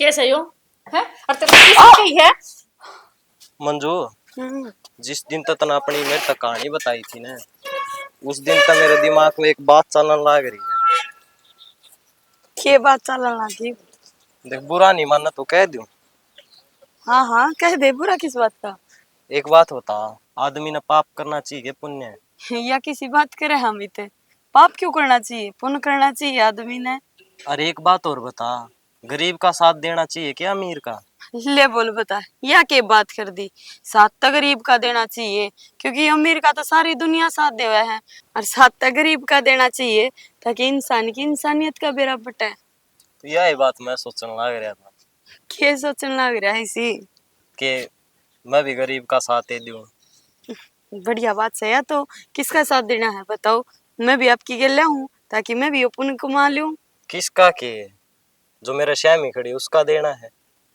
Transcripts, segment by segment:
कैसे हो है? और तेरे को किस गई है मंजू, जिस दिन तक तना अपनी मेरे तक कहानी बताई थी ना, उस दिन तक मेरे दिमाग में एक बात चलने लग रही है। के बात चलने लगी? देख, बुरा नहीं मानना तो कह दूं। हाँ हाँ कह दे, बुरा किस बात का? एक बात बता, आदमी ने पाप करना चाहिए पुण्य? या किसी बात करे हम इते? पाप क्यों करना चाहिए, पुण्य करना चाहिए आदमी ने। अरे एक बात और बता, गरीब का साथ देना चाहिए क्या अमीर का? ले बोल बता, या के बात कर दी? साथ तो गरीब का देना चाहिए, क्योंकि अमीर का तो सारी दुनिया साथ दे हुआ है, और साथ तो गरीब का देना चाहिए ताकि इंसान की इंसानियत का बेड़ा बटे। तो यही बात मैं सोचने लग रहा था के सोचने लग रहा है इसी? कि मैं भी गरीब का साथ दे दूं। बढ़िया बात से। या तो किसका साथ देना है बताओ, मैं भी आपकी गले हूँ ताकि मैं भी पुण्य कमा लूं। किसका के? जो मेरे श्यामी खड़ी उसका देना है।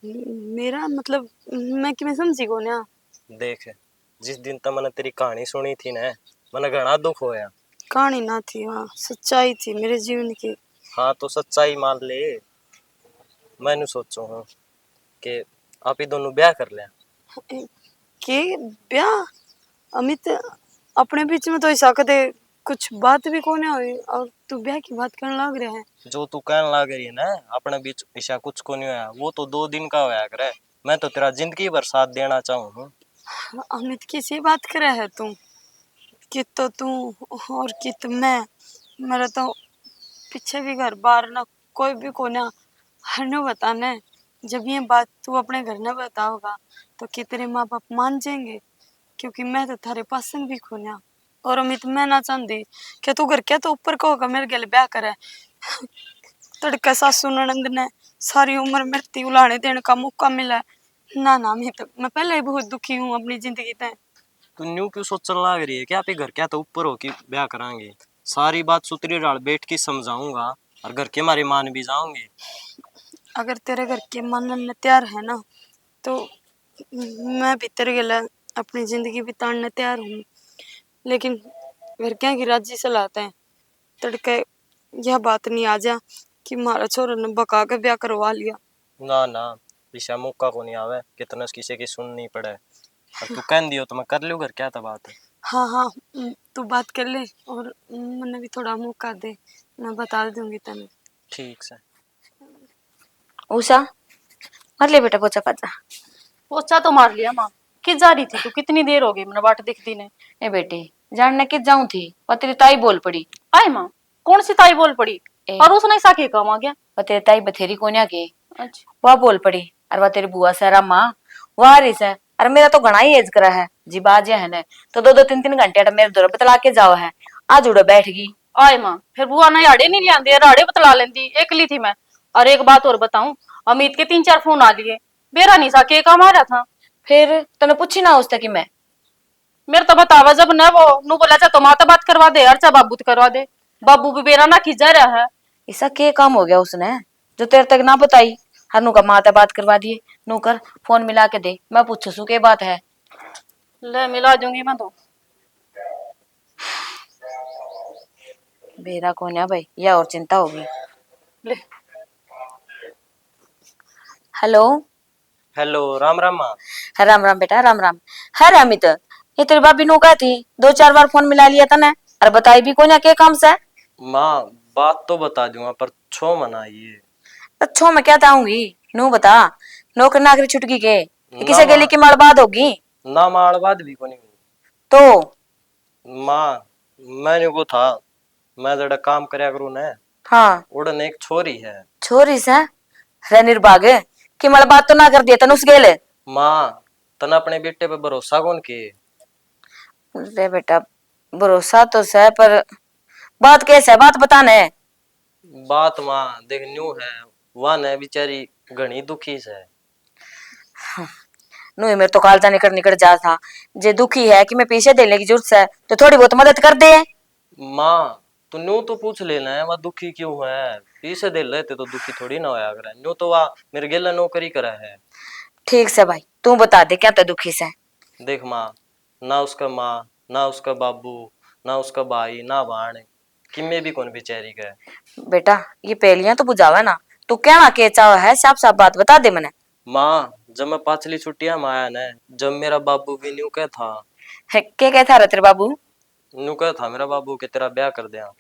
मेरा मतलब, मैं कि मैं समझी को ना। देख, जिस दिन तक मैंने तेरी कहानी सुनी थी ना, मैंने घना दुख होया। कहानी ना थी, हाँ सच्चाई थी मेरे जीवन की। हाँ तो सच्चाई मान ले। मैंने सोचो हूँ कि आप ही दोनों ब्याह कर ले। के ब्याह? अमित, अपने बीच में तो ऐसा कदे कुछ बात भी कोने हुई और तू ब्याह की बात करने लग रहा है। जो तू कहने लग रही है ना, अपने बीच ऐसा कुछ को नहीं होया, वो तो 2 दिन का होया करे। मैं तो तेरा जिंदगी भर साथ देना चाहूँ हूँ। अमित किसी बात करे है तू? कि तो तू और कि तो मैं, मेरा तो पीछे भी घर बार ना कोई भी कोना हर न बताने। जब ये बात तू अपने घर में बताओगा तो कि तेरे माँ बाप मान जाएंगे, क्योंकि मैं तो थारे पास भी खोना। और अमित, मैं ना चाहती कि तू घर के तो ऊपर को होगा मेरे गले ब्याह करे। तड़का सासू ननंद ने सारी उम्र मृत्यु उलाने देने का मौका मिला है। ना ना, मैं पहले ही बहुत दुखी हूँ अपनी जिंदगी में। तू न्यू क्यों सोचने लग रही है कि आप ही घर क्या तो ऊपर हो कि ब्याह करांगे? सारी बात सुतरी डाल बैठ के समझाऊंगा और घर के मारे मान भी जाऊंगे। अगर तेरे घर के मानने तैयार है ना, तो मैं भी तेरे गले अपनी जिंदगी बिताने तैयार हूँ। लेकिन घर क्या की राजी सलाहते हैं, तड़के यह बात नहीं आ जा कि मारा छोरा ने बका के ब्याह करवा लिया। ना ना, ऐसा मौका को नहीं आवे कितना किसी की सुननी पड़े। और तू कह दियो तो मैं कर लूँ घर क्या था बात है। हाँ हाँ, तू बात कर ले और मैंने भी थोड़ा मौका दे, मैं बता दूंगी तेने। ठीक से। उषा, मर ले बेटा पोचा पाचा। पोछा तो मार लिया माँ। किस जा रही थी तू? कितनी देर हो गई, मैंने बाट दिखती ने। ए बेटी, जानने किस जाऊं थी और तेरी ताई बोल पड़ी। आए माँ, कौन सी ताई बोल पड़ी? ए, और उसने ऐसा क्या काम आ गया? और तेरी ताई बथेरी कोन्या के अच्छा, वह बोल पड़ी। और वह तेरी बुआ सहरा माँ वह रिस है। अरे मेरा तो घना ही एज करा है जी, बाज है ने तो 2-2 3-3 घंटे मेरे दौर बतला के जाओ है। आज उड़ो बैठ गई। आए माँ, फिर बुआ ने आड़े नहीं लिया, राड़े बतला लेंदी, एकली थी मैं। और एक बात और बताऊं, अमित के 3-4 फोन आ लिए, बेरा नहीं सा के काम आ रहा था। फिर तने पूछी ना उससे कि मैं मेरे तो बतावा जब न वो नु बोला चा तो माता बात करवा दे, अर्चा बाबू तो करवा दे। बाबू भी बेरा ना खिंचा रहा है। ऐसा के काम हो गया उसने जो तेरे तक ना बताई। हनु का माता बात करवा दिए। नू कर फोन मिला के दे, मैं पूछू सू के बात है। ले मिला दूंगी मैं तो। बेरा कौन है भाई, या और चिंता होगी। ले हेलो। हेलो, राम राम माँ। राम राम बेटा, राम राम। है अमित, ये तेरी भाभी नू का थी 2-4 बार फोन मिला लिया था ना, और बताई भी कोई के काम से। माँ, बात तो बता दूंगा पर छो मना ये। अच्छो मैं क्या आऊंगी, नू बता। नौकर नाकरी छुटकी के ना किसे माँ, गेली की मालबाद होगी ना माँ, बात भी को नहीं हुई। तो। माँ, मैंने को था, मैं जरा काम करया करूँ ना, हाँ, उड़न एक छोरी है। छोरी से रे निर्भाग कि मालबाद तो ना कर दिया तनुस गेले। माँ, तना अपने बेटे पे भरोसा कौन के? रे बेटा, भरोसा तो है पर बात कैसे है, बात बताने। बात माँ देख न्यू है, वह न बेचारी घनी दुखी से। नू मेरे तो कालजा निकल निकल जा था। जे दुखी है कि मैं पीछे देने की जरूरत है तो थोड़ी बहुत मदद कर दे। माँ, तो न्यू तो पूछ लेना है वह दुखी क्यों है। पीछे दे लेते तो दुखी थोड़ी ना होया करे। न्यू तो वह मेरे गेला नौकरी करा है। ठीक से भाई, तू बता दे क्या तो दुखी से। देख माँ, ना उसका माँ, ना उसका बाबू, ना उसका भाई, ना भाण, किमे भी कौन बेचारी का है। बेटा ये पहेलियां तो बुझावा ना, तू कहना के चाह है, साफ साफ बात बता दे मने। माँ जब मैं पाछली छुट्टियां में आया न, जब मेरा बाबू भी न्यू क्या था, है के कहता रहा तेरे बाबू? न्यू क्या था मेरा बाबू के तेरा ब्याह कर दिया।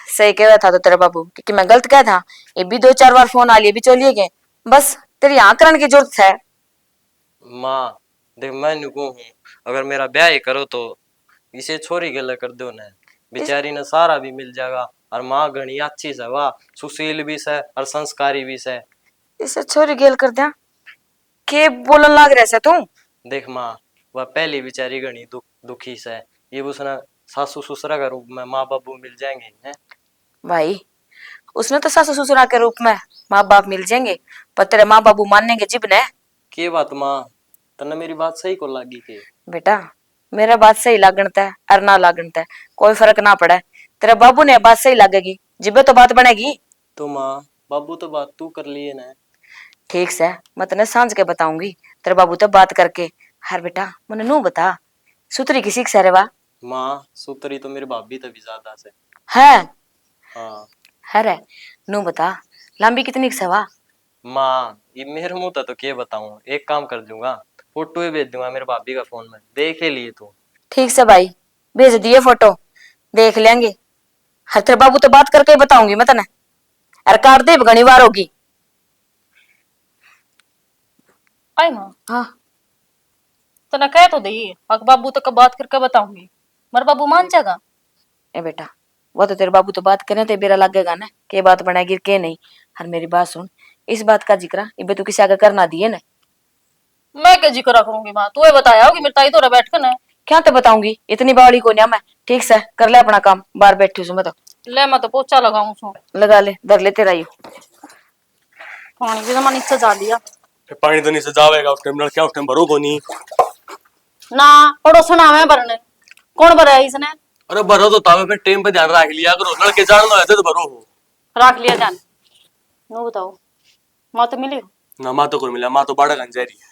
सही कह रहा था तो तेरा बाबू, क्योंकि मैं गलत कहा था। ये भी 2-4 बार फोन आ लिए भी चलिए गए, बस तेरी यहाँ करने की जरूरत है। माँ देख मैं न्यू हूँ, अगर मेरा ब्याह ही करो तो इसे छोरी गले कर दो न, बेचारी ने सारा भी मिल जाएगा। और माँ घनी अच्छी से, वाह सुशील भी से और संस्कारी भी से। इसे छोरी गेल कर दिया के बोलन लाग रहा है तू? देख माँ वह पहली बेचारी घनी दुखी से, ये उसने सासू ससुरा का रूप में माँ बाबू मिल जाएंगे हैं। भाई उसने तो सासू ससुरा के रूप में माँ बाप मिल जाएंगे, पर तेरे माँ बाबू मानेंगे जिब ने। के बात माँ, तने मेरी बात सही को लागी के? बेटा मेरा बात सही लागणता है और ना लागणता है कोई फर्क ना पड़े, तेरे बाबू ने बात सही लगेगी जिबे तो बात बनेगी। तो माँ बाबू तो बात तू कर लिए ना। ठीक से मैं तने सांझ के बताऊंगी तेरे बाबू तो बात करके। हर बेटा मने नू बता, सुतरी की शिक्षा रे वा? माँ सुतरी तो मेरी भाभी तभी ज्यादा से है हाँ। है नू बता लंबी कितनी से वा? माँ ये मेरे मुंह तो क्या बताऊं, एक काम कर दूंगा, फोटो ही भेज दूंगा मेरे भाभी का फोन में, देख ही लिए तू। ठीक से भाई भेज दिए फोटो, देख लेंगे। हर तेरे बाबू तो बात करके ही बताऊंगी मैं तने, अरे काट दे घनी बार होगी। आई माँ हाँ तना कह तो दी, अक बाबू तो कब बात करके बताऊंगी, मर बाबू मान जाएगा। ए बेटा वो तो तेरे बाबू तो बात करें तो बेरा लगेगा ना के बात बनाएगी के नहीं। हर मेरी बात सुन, इस बात का जिक्र इबे तू किसी आगे करना दिए ना। मैं क्या जिक्र करूंगी माँ, तू ये बताया होगी मेरे ताई तो बैठ कर ना। क्या तो बताऊंगी, इतनी बावली को नहीं मैं। ठीक से कर ले अपना काम, बाहर बैठी हूँ मैं तो। ले मैं तो पोछा लगाऊं सो, लगा ले धर ले तेरा यू। पानी भी तो नीचे जा लिया पानी तो नहीं से जावेगा उस टाइम, क्या उस टाइम भरो को नहीं। ना पड़ोसन आवे भरने, कौन भरा है इसने? अरे भरो तो तावे पे टाइम पे ध्यान रख लिया करो, लड़के जानना है तो भरो हो। रख लिया जान। नो बताओ माँ तो मिली हो? ना माँ तो कोई मिला, माँ तो बाड़ा गंजारी है।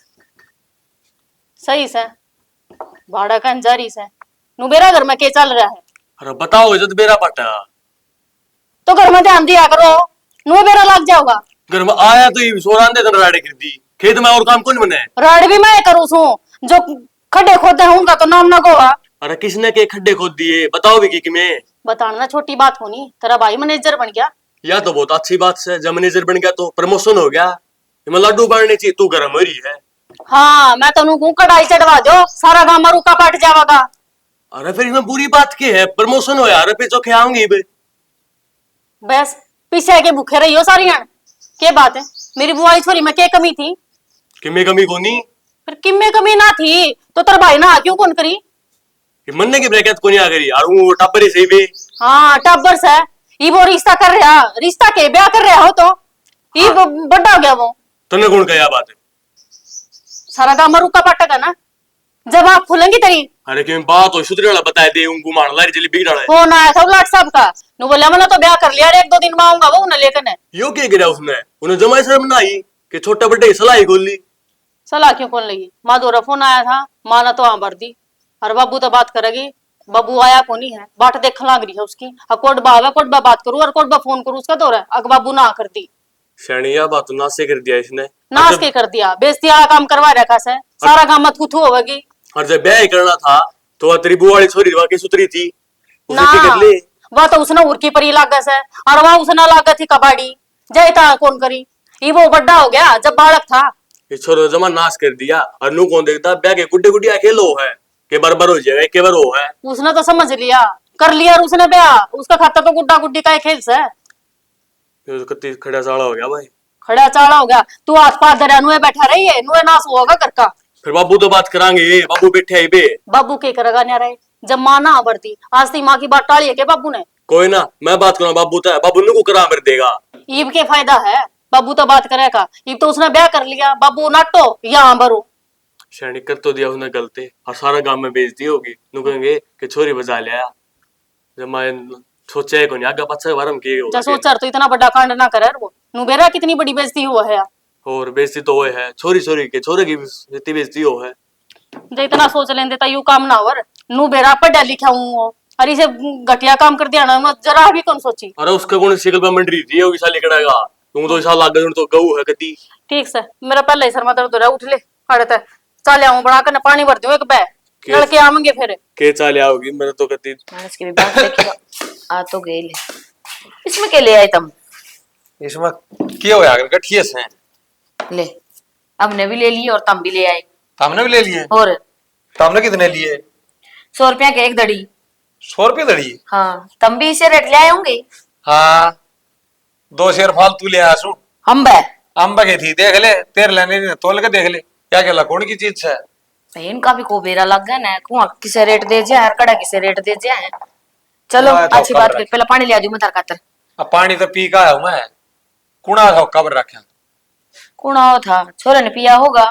सही से भाड़ा का अंजारी से नु बेरा घर में के चल रहा है? अरे बताओ जब बेरा पटा तो घर में ध्यान दिया करो, नु बेरा लग जाओगा। घर में आया तो ये सोरान दे राड़े कर दी, खेत में और काम कौन बने? राड भी मैं करूँ सू, जो खड्डे खोदते हैं उनका तो नाम ना गोवा। अरे किसने के खड्डे खोद दिए बताओ भी कि मैं? बताना छोटी बात होनी, तेरा भाई मैनेजर बन गया। या तो बहुत अच्छी बात है, जब मैनेजर बन गया तो प्रमोशन हो गया। मैं लड्डू बांटने चाहिए, तू गर्म हो रही है। हाँ मैं तो नु कढ़ाई चढ़वा दो, सारा गांव मरूका पट जाएगा। अरे फिर इसमें बुरी बात क्या है, प्रमोशन हो यार, फिर चौखे आऊंगी बे। बस पीछे के भूखे रही हो सारी हन। क्या बात है, मेरी बुआई छोरी में क्या कमी थी? कि मैं कमी को नहीं फिर किम में कमी ना थी तो तेरा भाई ना क्यों कौन करी? कि मन्ने की ब्रैकेट को नहीं आ करी, और वो टप्पर ही सही बे। हाँ टब्बर से ये वो रिश्ता कर रहा, रिश्ता के ब्याह कर रहा हो तो ये बड़ा हो गया वो। तने कौन कहा बात है? सारा गांव मरूका पटका ना, जब आप खुलेंगी तेरी। अरे क्यों बात हो सुधरे वाला बताए दे, उनको मार लारी चली बिगड़ है। फोन आया था उलाट साहब का, नु बोला मैंने तो ब्याह कर लिया, 1-2 दिन में आऊंगा वो उन्हें लेकर। यो क्या गिरा उसने, उन्हें जमाई शर्म ना आई कि छोटा बड्डे की सलाह ही खोल ली। सलाह क्यों कौन लगी? माधोरा फोन आया था, माँ ने तो हाँ भर दी। और बाबू तो बात करेगी, बाबू आया को नहीं है, बाट देख लाग रही है उसकी। कोटबा आवे कोटबा बात करूँ और कोटबा फोन करूँ उसका दौर है, अग बाबू ना कर दी। शनिया बात तो नासे कर दिया इसने। नाश के कर दिया, बेइज्जती वाला काम करवा रखा से, सारा काम मत कुछ होगी। और जब ब्याह ही करना था तो वह तेरी बुआ वाली छोरी वहां की सुतरी थी, उसे ना क्या कर ले? वह तो उसने उर्की परी लागत है, और वह उसने लागत थी कबाड़ी जयता कौन करी। ये वो बड्डा हो गया जब बालक था। ये छोरो जमा नाश कर दिया, और नू कौन देखता ब्याह के गुड्डे गुड्डिया खेलो है के बरबर हो जाएगा, के बार हो है। उसने तो समझ लिया, कर लिया और उसने ब्याह, उसका खाता तो गुड्डा गुड्डी का खेल से। ये तो कत्ती खड़ा साला हो गया भाई। खड़ा चाड़ा हो गया, तू आस पास दरिया नुए बैठा रही है, नुए नाश होगा घर का। फिर बाबू तो बात करांगे, बाबू बैठे है बे। बाबू के करेगा न्या रहे, जब माँ ना बढ़ती आज ती माँ की बात टाली है के बाबू ने? कोई ना मैं बात करूँ, बाबू तो बाबू ने को करा मेरे देगा। ईब के फायदा है, बाबू तो बात करेगा। ईब तो उसने ब्याह कर लिया, बाबू नाटो यहाँ भरो। शैनी कर तो दिया उसने गलती, और सारा गांव में बेइज्जती होगी। नू कहेंगे कि छोरी बजा लिया, जब मैं सोचा है को नहीं आगे पछा बारम के जा सोचा तो इतना बड़ा कांड ना करे वो, नु बेरा कितनी बड़ी बेइज्जती हुआ है। और बेइज्जती तो वो है, छोरी छोरी के छोरे की इतनी बेइज्जती हो है। जो इतना सोच लेंदे ता यू काम ना होर, नु बेरा पढ़ा लिखा हूँ और इसे घटिया काम कर दिया ना, जरा भी कौन सोची। अरे उसका कौन शिकल पे मंडरी थी होगी साली कड़ागा, तुम तो साल लाग तो गऊ है गद्दी। ठीक से मेरा पहले ही सर में दर्द हो रहा है, उठ ले हड़ता है। चल आऊं बना कर पानी भर दूं एक बै लड़के आवेंगे फिर। के चाल आओगी मेरे तो गद्दी। मानस की भी बात देखिएगा। आ तो गई ले, इसमें क्या ले आए तुम? इसमें क्या हो यार गठिए से ले, हमने भी ले लिए और तुम भी ले आए। हमने भी ले लिए। और हमने कितने लिए? 100 रुपया के एक दड़ी। 100 रुपये दड़ी? हाँ, तुम भी इसे रेट ले आए होंगे। हाँ 2 शेर फालतू ले आया सू। हम बे अम्बा की थी देख ले, तेरे लेने नहीं तोल के देख ले क्या क्या लकोड़ की चीज है। इनका भी को बेरा लग गया ना, कुआ किसे रेट दे जे हर कड़ा किसे रेट दे जे है। चलो हाँ, तो अच्छी बात खबर कर, पहले पानी ले आ जाऊं मैं तार खातर। अब पानी तो पी का है मैं, कुणा था कबर रखा। कुणा हो था, छोरे ने पिया होगा।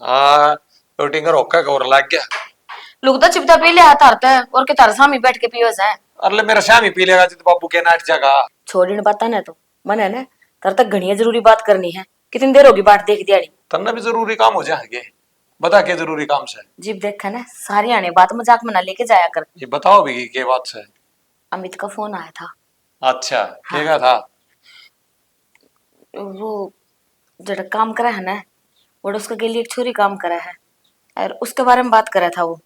हाँ रोटी का रोका कवर लग गया। लुगदा चिपता पी ले हाथ हारता है और के तार सामी बैठ के पियो है। अरे मेरा श्याम ही पी लेगा जित बाबू के नाट जगह। छोड़ी ने पता ना तो मन है ना, तार तक घनी जरूरी बात करनी है। कितनी देर होगी बाट देख दियाड़ी। तन्ना भी जरूरी काम हो जाएंगे, बता के जरूरी काम से। जीप देखा ना सारी आने बात मजाक में ना लेके जाया कर। ये बताओ भी के बात से। अमित का फोन आया था। अच्छा क्या था? वो जरा काम करा है ना, वो उसके के लिए एक छोरी काम करा है और उसके बारे में बात करा था वो।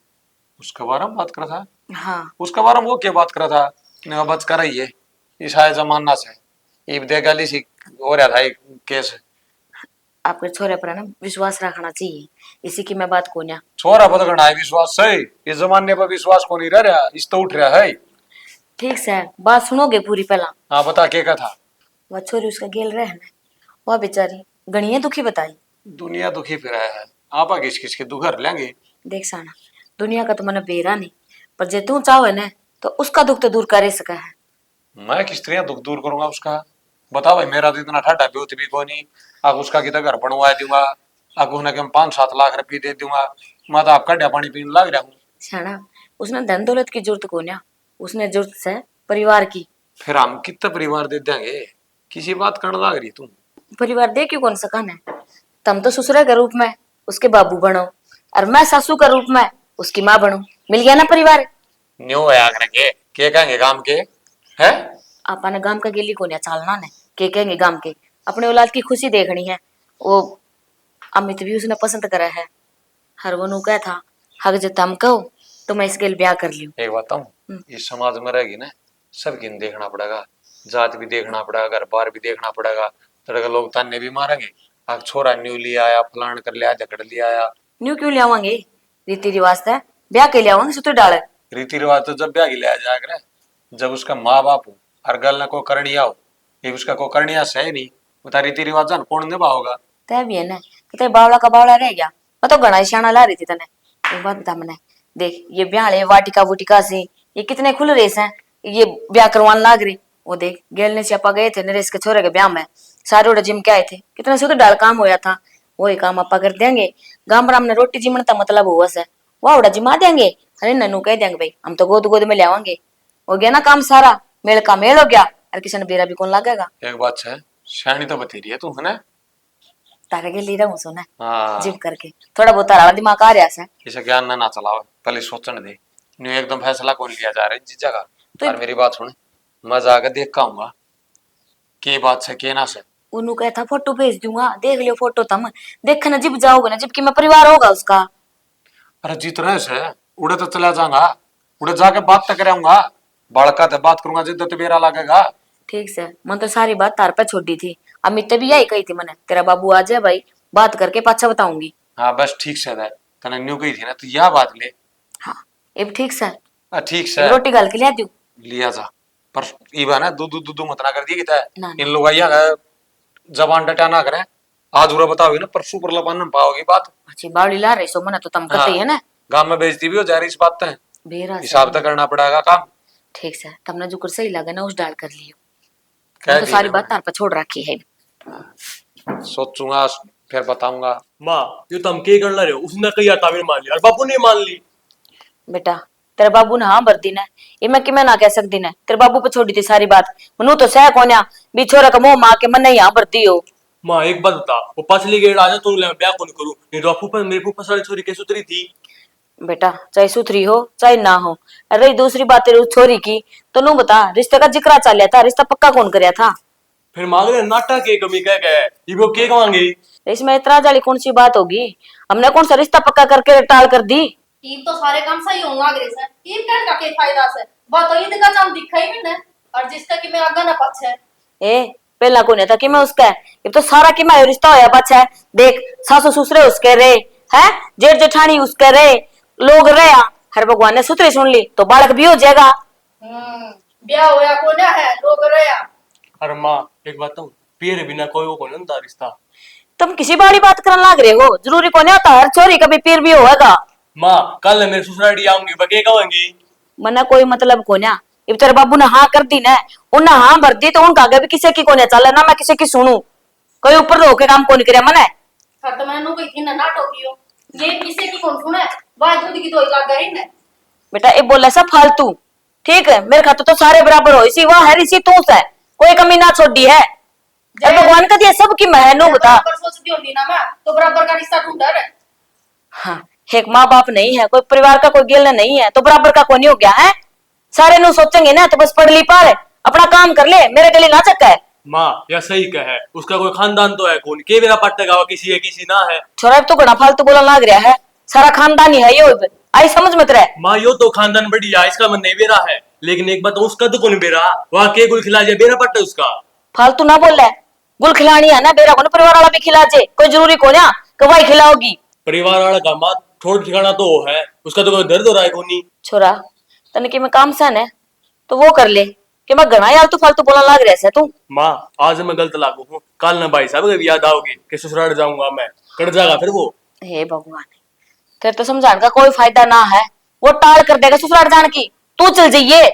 उसके बारे में बात करा था? हाँ उसके बारे में वो क्या बात करा था? ने बात करा ही है इस आए जमाना से ये देगाली सी हो रहा था एक केस। आपके छोरे पर है ना विश्वास रखना चाहिए, इसी की मैं बात को ना। छोरा पता करना है विश्वास सही, इस जमाने पर विश्वास को नहीं रह रहा, इस तो उठ रहा है। ठीक से बात सुनोगे पूरी पहला। हाँ बता क्या था? वह छोरी उसका गेल रहे है ना, वह बेचारी गणिया दुखी बताई। दुनिया दुखी फिर है, आपा किस किस के दुख हर लेंगे। देख साना, दुनिया का तो मैंने बेरा नहीं, पर जे तू चाहो है ना तो उसका दुख तो दूर कर सका है। मैं किस तरह दुख दूर करूंगा उसका? बता भाई, मेरा तो इतना ठाटा ब्योत भी को नहीं। आप उसका कितना घर बनवा दूंगा, आप उसने 5-7 लाख रुपये दे दूंगा, मैं तो आपका डा पानी पीने लग रहा हूँ। शाना, उसने धन दौलत की जरूरत को ना, उसने जरूरत है परिवार की। फिर हम कितना परिवार दे देंगे? किसी बात करने लग रही तुम। परिवार दे क्यों कौन सका है? तुम तो ससुरे के रूप में उसके बाबू बनो और मैं सासू के रूप में उसकी माँ बनू, मिल गया ना परिवार। न्यू है आकर के कहेंगे काम के है? आपने गांव का गेली को चालना ने के कहेंगे गांव के, अपने औलाद की खुशी देखनी है। वो अमित भी उसने पसंद करा है, हर वो क्या था हक जो तुम कहो तो मैं इसके लिए ब्याह कर लियो। एक बात बताऊं, इस समाज में रहेगी ना सबकी देखना पड़ेगा, जात भी देखना पड़ेगा, घर बार भी देखना पड़ेगा। तड़का लोग ताने भी मारेंगे, आग छोरा न्यू लिया आया, फलान कर लिया, झगड़ लिया आया। न्यू क्यों लियावांगे? रीति रिवाज था ब्याह के लियावांगे सुतो डाले। रीति रिवाज तो जब ब्याह की लिया जाएगा जब उसका माँ बाप हो, हर गल ने को करनिया हो, ये उसका को करनिया सही नहीं बता, रीति रिवाज जान कौन निभाओगा? तय भी है ना कि बावला का बावला रह गया। मैं तो घना शाना ला रही थी तने। एक बात बता मैंने, देख ये ब्याह ले वाटिका वुटिका से ये कितने खुल रेस हैं, ये ब्याह करवाने लाग रही। वो देख गेल ने सियापा गए थे नरेश के छोरे के ब्याह में, सारे उड़े जिम के आए थे, कितना से तो डाल काम होया था। वही काम आपा कर देंगे, गांव में हमने रोटी जिमन का मतलब हुआ से वह उड़ा जिमा देंगे। अरे ननू कह देंगे भाई हम तो गोद गोद में ले आवांगे, हो गया ना काम सारा, मेल का मेल हो गया और किसी ने बेरा भी कौन लागेगा। एक बात है शानी तो बतेरी है तू है ना? तारे के लीरा हूं सोना हाँ जिम करके थोड़ा बहुत तारा दिमाग आ रहा है। इसे ज्ञान ना चलाओ, पहले सोचने दे। न्यू एकदम फैसला कौन लिया जा रहा है जिस जगह। तो और मेरी बात सुन, मैं जाकर देख का आऊंगा के बात से के ना से। उन्होंने कहा था फोटो भेज दूंगा, देख लियो फोटो तुम, देखना जिब जाओगे ना जबकि मैं परिवार होगा उसका। अरे जितने से उड़े तो चला जाऊंगा, उड़े जाके बात तो कराऊंगा, बड़का तो बात करूंगा जिद्द तो बेरा लगेगा। ठीक से मन तो सारी बात तार पे छोड़ दी थी, अमित भी यही कही थी मैंने तेरा बाबू आ जाए भाई बात करके पाछा बताऊंगी। हाँ बस ठीक से है, तने न्यू कही थी ना तो यह बात ले। हाँ ये भी ठीक से ठीक से रोटी गाल के लिया दू लिया जा, पर इबा ना दूध दूध दूध मत ना कर दिए ना, इन लोग आइया जबान डटा ना करें। आज उरा बताओगे ना परसों पर लपान में पाओगी बात। अच्छी बावली ला रही सो मन तो तुम करते ही है ना। गांव में बेइज्जती भी हो जा रही इस बात पे, बेरा हिसाब तो करना पड़ेगा काम। ठीक से तुमने जो कुछ सही लगा ना उस डाल कर लियो, कह तो दी सारी ना बात तार पे छोड़ रखी है। सोचूंगा फिर बताऊंगा। माँ ये तो हम के कर रहे हो, उसने कही तामीर मान ली और बापू ने मान ली। बेटा तेरे बाबू ने हाँ भर दी ना, ये मैं कि मैं ना कह सकती ना, तेरे बाबू पे छोड़ी थी सारी बात। मनु तो सह कोन्या भी छोरा का मोह मां के मन नहीं यहाँ भर दी हो। माँ एक बात बता, वो पछली गेड़ आ जाए तो ब्याह कौन करूँ? नहीं तो फूफा मेरी फूफा सारी छोरी कैसे उतरी थी। बेटा चाहे सुथरी हो चाहे ना हो, अरे दूसरी बात तेरी उस छोरी की तो नू बता, रिश्ते का जिक्र चल था, रिश्ता पक्का कौन करया था? फिर मांग रहे नाटक के कमी कह गए ये वो के मांगे। इसमें इतराज वाली कौन सी बात होगी? हमने कौन सा रिश्ता पक्का करके टाल कर दी? ईब तो सारे काम सही होंगे आगरे से। ईब कर का के फायदा से बात तो ईद का काम दिखा ही नहीं और जिसका कि मैं आगा ना पछ है। ए पहला को नहीं था कि मैं उसका है, ये तो सारा कि मैं रिश्ता होया पाछा है। देख सासू ससुरे उसके रे है, जेठ जेठानी उसके रे, लोग रे। हर भगवान ने सुतरी सुन ली तो बालक भी हो जाएगा। ब्याह होया को ना है लोग रया। अरे माँ एक बात तो पीर बिना कोई वो कौन होता रिश्ता। तुम किसी बारी बात करने लग रहे हो, जरूरी को नहीं होता हर छोरी कभी पीर भी होगा। माँ कल मेरे ससुराली आऊंगी बके कहेंगी। मना कोई मतलब को ना, इब तेरे बाबू ने हाँ कर दी ना, उन्हें हाँ भर दी तो उनका आगे भी किसी की को नहीं चल ना, मैं किसी की सुनू। कोई ऊपर तो होके काम को नहीं करे मना। हर तो मैंने कोई थी ना टोकियो ये किसी की कौन सुने वाह दूध की तो लग गई ना। बेटा ये बोला सब फालतू, ठीक है? मेरे खाते तो सारे बराबर हो, इसी वह है इसी तू है, कोई कमी ना छोड़ी है। और भगवान का दिया सब की महनो बता। बराबर सोचती होती ना मैं तो बराबर का रिश्ता ढूंढा रे। हाँ एक माँ बाप नहीं है, कोई परिवार का कोई गिल नहीं है तो बराबर का कौन हो गया है? सारे नु सोचेंगे ना तो बस पढ़ ली पार अपना काम कर ले, मेरे गले ना चक्का है। माँ या सही कहे उसका कोई खानदान तो है कौन के मेरा पट्टेगा किसी है किसी ना है। छोरा तो घना फालतू बोलने लग रहा है, सारा खानदान ही है ये, आई समझ मत रहे। माँ यो तो खानदान बढ़िया इसका मन नहीं बेरा है, लेकिन एक बात उसका तो कौन बेरा वहाँ के गुल खिला जाए बेरा पट्टा उसका। फालतू ना बोल रहा है, गुल खिलानी है ना बेरा को परिवार वाला भी खिला जे, कोई जरूरी को ना कवाई खिलाओगी। परिवार वाला का माँ थोड़ा ठिकाना तो वो है उसका तो कोई दर्द हो रहा है कोनी। छोरा तने कि मैं काम सन है तो वो कर ले, कि मैं घना यार तू फालतू बोलने लग रहा है तू। माँ आज मैं गलत लागू हूँ कल ना भाई साहब कभी याद आओगी कि ससुराल जाऊंगा मैं कट जाएगा फिर वो। हे भगवान, फिर तो समझाने का कोई फायदा ना है, वो टाल कर देगा ससुराल जाने की, तू चल जाइए।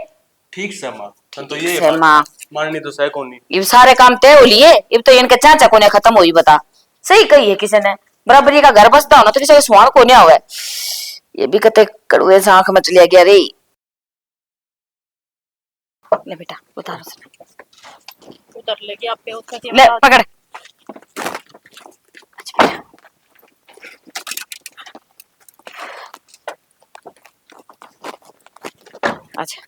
ठीक से माँ तो ये से माँ माननी तो सह कोनी। ये सारे काम तय हो लिए, अब तो इनके चाचा को ने खत्म हुई बता। सही कही है किसी ने, बराबरी का घर बसता होना तो किसी का सुहान को नहीं हुआ। ये भी कते कड़ुए से आंख मच लिया गया रे। ले बेटा उतार उसने, उतर लेके आप पे उसका ले पकड़। अच्छा बेटा अच्छा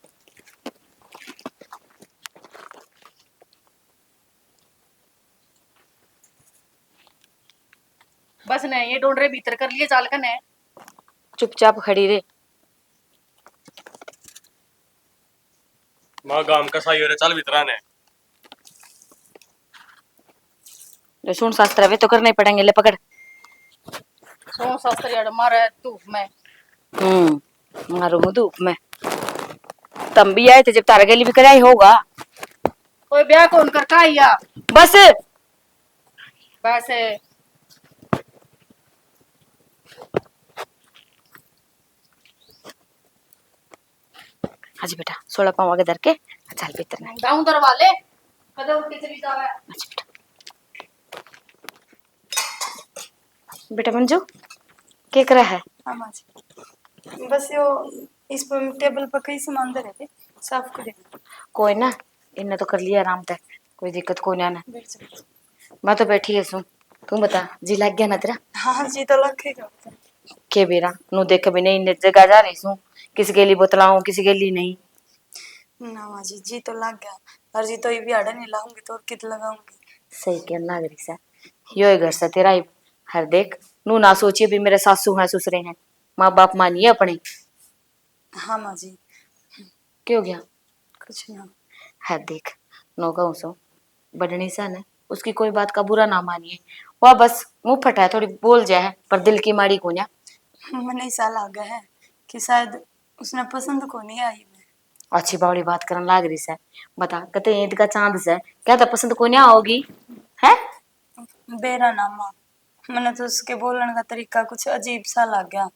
बस नहीं ये ढूंढ रहे भीतर कर लिए चाल कने। चुपचाप खड़ी रे। माँ गांव का सही हो रहा चल भीतर ने। जो सुन शास्त्र वे तो करने ही पड़ेंगे, ले पकड़। सो शास्त्री अड़ मारे धूप में। मारो धूप में। तम भी आए थे जब तारा गली भी कराई होगा। कोई ब्याह कौन कर का आया बस वैसे। अच्छा बेटा 16 पाँव आगे धर के चल भीतर नहीं। गाँव दरवाले कदे उठ के चली जावे। अच्छा बेटा बेटा मंजू क्या कर रहा है? हाँ माँ जी, बस यो इस पर टेबल पर कई सामान धरे थे, साफ करे। कोई ना, इनने तो कर लिया आराम तक, कोई दिक्कत कोई ना ना। बैठ जाओ। मैं तो बैठी है सू, तू बता जी लग गया ना तेरा? हाँ जी तो लगेगा। के बेरा नु देख भी नहीं, इन जगह जा रही सू, किसी के लिए बतलाऊं किसी के लिए नहीं। ना माँ जी तो लग गया, और जी तो ये भी आड़ा नहीं लाऊंगी तो और कित लगाऊंगी। सही क्या लग रही सा, यो घर से तेरा ही। हर देख नू ना सोचिए भी मेरे सासू हैं ससुरे हैं, माँ बाप मानिए अपने। हाँ माँ जी। क्या हो गया? कुछ ना। है देख नो कहूं सो बढ़नी सन है, उसकी कोई बात का बुरा ना मानिए, वह बस मुंह फटा है थोड़ी बोल जाए पर दिल की माड़ी को ना। मैंने ऐसा लगा है कि शायद उसने पसंद को नहीं आई मैं। अच्छी बावली बात करने लाग रही से, बता कहते ईद का चांद से क्या तो पसंद को नहीं होगी है? बेरा ना माँ, मैंने तो उसके बोलने का तरीका कुछ अजीब सा लग गया,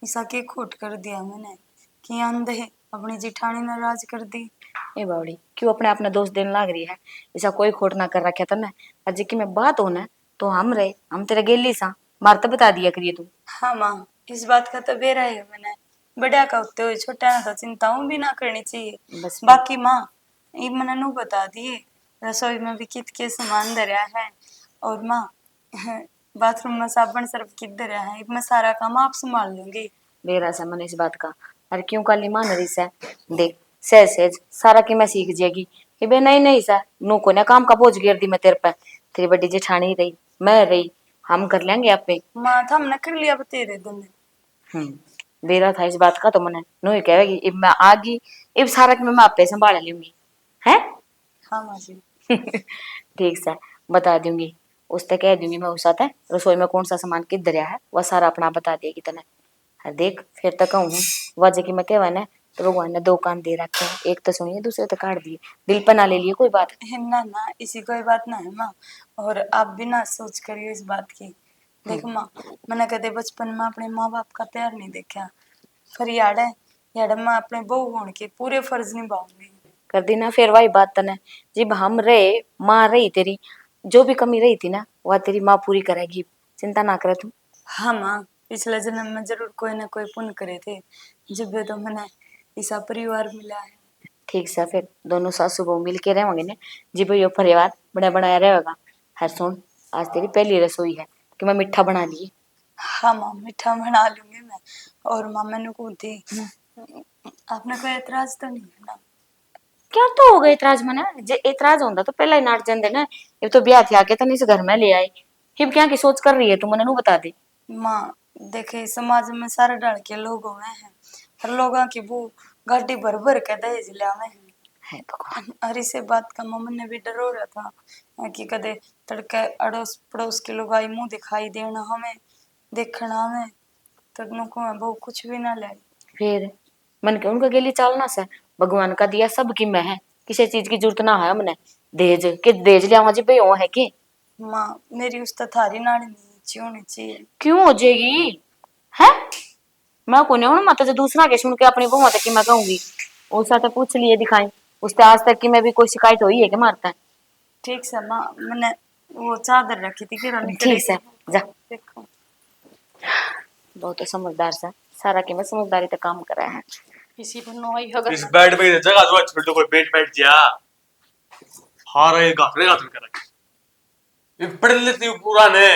ऐसा के खोट कर दिया मैंने कि अंधे अपनी जिठानी नाराज कर दी। ए बावली क्यों अपने अपने दोस्त देने लाग रही है? ऐसा कोई खोट ना कर रखा था ना, अजी की मैं बात हो ना तो हम रहे, हम तेरे गेली सा मार तो बता दिया करिए तू। हाँ माँ, इस बात का तो बेरा है, मैंने बड़ा का होते हुए छोटा ना तो चिंताओं भी ना करनी चाहिए। बस बाकी माँ ये मैंने नू बता दिए, रसोई में भी कित के सामान धरया है, और माँ बाथरूम में साबुन सर्फ कित धरया है, मैं सारा काम आप संभाल लूंगी। बेरा सा मन इस बात का, अरे क्यों काली मान रही से, देख सहज सहज सारा की मैं सीख जाएगी, ये बे नहीं नहीं सा नू को ना काम का बोझ गिर दी मैं तेरे पे। तेरी बड़ी जेठानी रही, मैं रही, हम कर लेंगे आप पे। माँ था हमने कर लिया अब तेरे दिन। बेरा था इस बात का तो मैंने नू ही कहेगी अब मैं आ गई, अब सारा कि मैं आप पे संभाल लूंगी है। हाँ माँ जी। ठीक सा बता दूंगी, उससे कह दूंगी मैं उस है रसोई में कौन सा सामान किधर है वह सारा अपना बता देगी तने। अरे देख फिर तो कहूँ वजह की मैं कहवा ना तो भगवान ने दो कान दे रखे हैं, एक तो सुनिए दूसरे तो काट दिए, दिल पर ना ले लिए कोई बात। ना ना इसी कोई बात ना है माँ, और आप भी ना सोच करियो इस बात की। देख माँ, मैंने कदे बचपन में अपने माँ बाप का प्यार नहीं देखा, पर याद मैं अपने बहू होने के पूरे फर्ज निभाऊंगी। कर दी ना फिर वही बात तने, जब हम रहे माँ रही तेरी, जो भी कमी रही थी ना वह तेरी माँ पूरी करेगी, चिंता ना करे तू। हाँ माँ, पिछले जन्म में जरूर कोई ना कोई पुण्य करे थे, जब तो मैंने ऐसा परिवार मिला है। ठीक सा फिर दोनों सासू बहू मिल के रहेंगे ना, जी भाई यो परिवार बड़ा बनाया रहेगा। हर सुन आज तेरी पहली रसोई है कि मैं मीठा बना ली। हाँ माँ, मीठा बना लूंगी मैं। और माँ मैंने को थी, आपने कोई एतराज तो नहीं है ना? क्या तो हो गया इतराज मना, जे इतराज होता तो पहला ही नाट जन देना। ये तो ब्याह थी आके तनी इस घर में ले आई, हिब क्या की सोच कर रही है तू मने नू बता दे। माँ देखे समाज में सारे डर के लोग हुए हैं, हर लोगों की वो गाड़ी भर भर के दहेज लावे हैं। है भगवान। और इसे बात का मन ने भी डर हो रहा था कि कदे तड़के अड़ोस पड़ोस के लोग आई मुंह दिखाई देना हमें, देखना हमें, तो नुको मैं बहु कुछ भी ना ले। फिर मन के उनका गेली चालना से, भगवान का दिया सब की मैं है, किसी चीज की जरूरत ना है हमने। दहेज के दहेज लिया जी भाई वो है कि माँ मेरी उस थारी नाड़ी नीची होनी चाहिए। क्यों हो जाएगी है। मैं को नहीं मत जो दूसरा के सुन के अपनी बहू तक की मैं कहूंगी, उसका तो पूछ लिए दिखाई, उससे आज तक की मैं भी कोई शिकायत हुई है कि मारता है। ठीक से माँ, मैंने वो चादर रखी थी कि ठीक से जा, देखो। बहुत तो समझदार सा, सारा की मैं समझदारी तो काम कर रहा है। इसी पर नो आई अगर इस बेड पे जगह जो छोटो कोई बैठ जा। हां रे गाथरे गाथरे कर ये पढ़ लेती हूं पूरा ने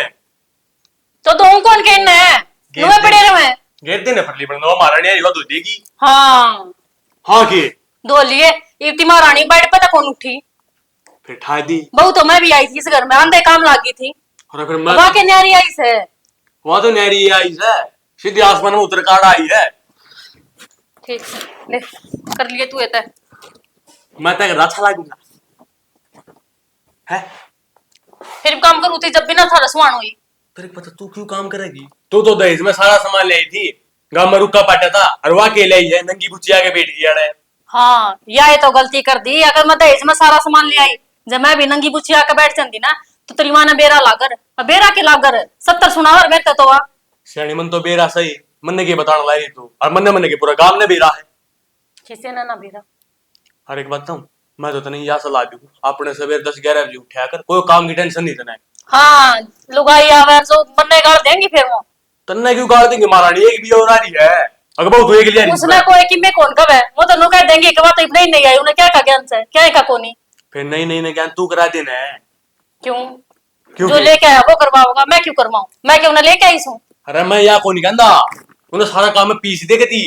तो दो कौन कहना है नुए पड़े रहे। गेट देने पर ली बनवा मारा नहीं आईवा दो देगी। हाँ हां के दो लिए इतनी महारानी बेड पे तो कौन उठी, फिर ठा दी। बहू तो मैं भी आई थी इस घर में, आंधे काम लागी थी, और फिर मैं वहां के न्यारी आई से। वहां तो नहरी आई है, सीधी आसमान में उतर काड़ आई है। ठीक से ले कर लिए तू ये, मैं तक अच्छा लगूंगा है। फिर भी काम करूँ थी जब भी ना था रसवान हुई। तेरे को पता तू क्यों काम करेगी, तू तो दहेज में सारा सामान ले आई थी, गांव में रुका पाटा था और वहां के ले आई है नंगी बुच्ची आके बैठ गया है। हाँ ये तो गलती कर दी, अगर मैं दहेज में सारा सामान ले आई, जब मैं भी नंगी बुच्ची आके बैठ जाती ना तो तेरी माँ ने बेरा लागर, बेरा के लागर 70 सुनावर बेरता तो वा। श्रेणी मन तो बेरा सही, मन ने के बताने लाई तू, और मन ने के पूरा गांव ने बेरा है। किसी ने ना बेरा। हर एक बात मैं तो तने यह सलाह दूं, अपने सवेरे 10-11 बजे उठा कर, कोई काम की टेंशन नहीं तने। हाँ लुगाई आवे जो बनने गाड़ देंगी फिर वो। तन्ने क्यों गाड़ देंगे, महारानी एक भी और आ रही है, अगर बहुत हुए के लिए उसने कोई कि मैं कौन कब है, वो तो नु कह देंगे कि वो तो इब्राहिम नहीं आई, उन्हें क्या का ज्ञान से क्या का कोनी। फिर नहीं ज्ञान तू करा देना है। क्यों क्यों जो लेके आया वो करवाओगा, मैं क्यों करवाऊं, मैं क्यों ना लेके आई हूं। अरे मैं या को नहीं कहता, उन्हें सारा काम में पीस दे के दी।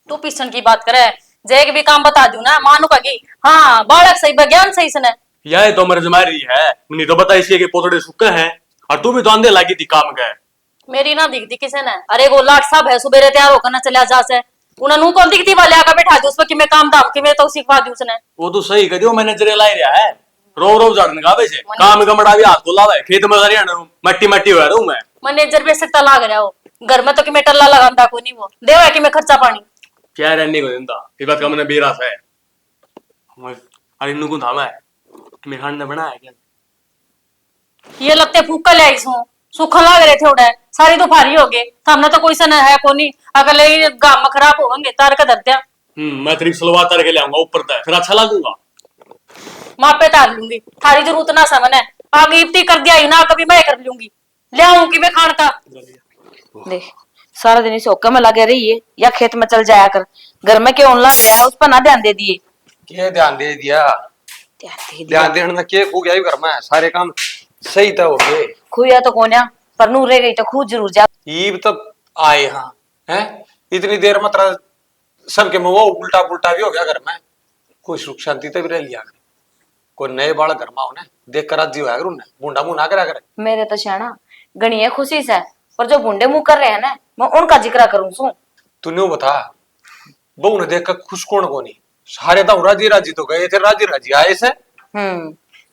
तू पिछन की बात करे, जेग भी काम बता दूं ना मानू कगी हाँ बालक सही ज्ञान सही सने। यह तो मेरे जमारी है, नहीं तो बता इसलिए कि पोतड़े सूखे हैं, और तू भी तो अंधे लागी थी काम का। मेरी ना दिखती किसे ने, अरे वो लाट साहब है सुबेरे तैयार होकर ना चला जा से, उन्हें नू कौन दिखती वाले आकर बैठा दी उस पर कि मैं काम धाम कि मैं तो सिखवा दी उसने। वो तो सही करियो, मैंने जरे लाई रहा है, रोब झाड़ने का वैसे काम गमड़ा भी हाथ को लावे, खेत में हरियाणा मट्टी मट्टी हो रहूं मैं। मैनेजर भी सकता लाग रहा हो घर में तो कि मैं टल्ला लगाता को नहीं, वो देवा कि मैं खर्चा पानी क्या रहने को देता, ये बात का मैंने बेरास है। अरे इन्नु को थामा है कि मैं खाने बना है क्या। ये लगते फूका ले आई हूं, सूखा लाग रहे थे उड़े सारी तो भारी हो गए, हमने तो कोई सन है को नहीं, अगर ले गांव में खराब होंगे तार का धरत्या। मैं तेरी सलवार तार के ले आऊंगा ऊपर तक, फिर अच्छा लगूंगा। माँ पे तार लूंगी, थारी जरूरत ना समझ है, आगे इफ्ती कर दिया ही ना कभी मैं कर लूंगी, ले आऊंगी मैं खान का। देख सारा दिन इसे होक्का में लगे रही है या खेत में चल जाया कर, घर में क्यों लग गया उस पर ना ध्यान दे दिए। के ध्यान दे दिया, ध्यान देने ना के खू गया घर में, सारे काम सही तो हो गए। खुया तो कोन्या पर नू रह गई तो खूब जरूर जा। ईब तब आए हाँ हैं, इतनी देर मतलब सबके मुंह उल्टा पुल्टा भी हो गया घर में, कोई सुख शांति तो भी रह लिया। कोई नए बालक घर में होने देख कर राजी होया कर उन्हें बूंदा मुंह ना करा करे। मेरे तो शाना गणी है खुशी से, पर जो बूंदे मुंह कर रहे हैं ना मैं उनका जिक्र करूं सू। तूने बता बहू ने देख कर खुश कौन को नहीं, सारे तो राजी राजी तो गए थे, राजी राजी आए से।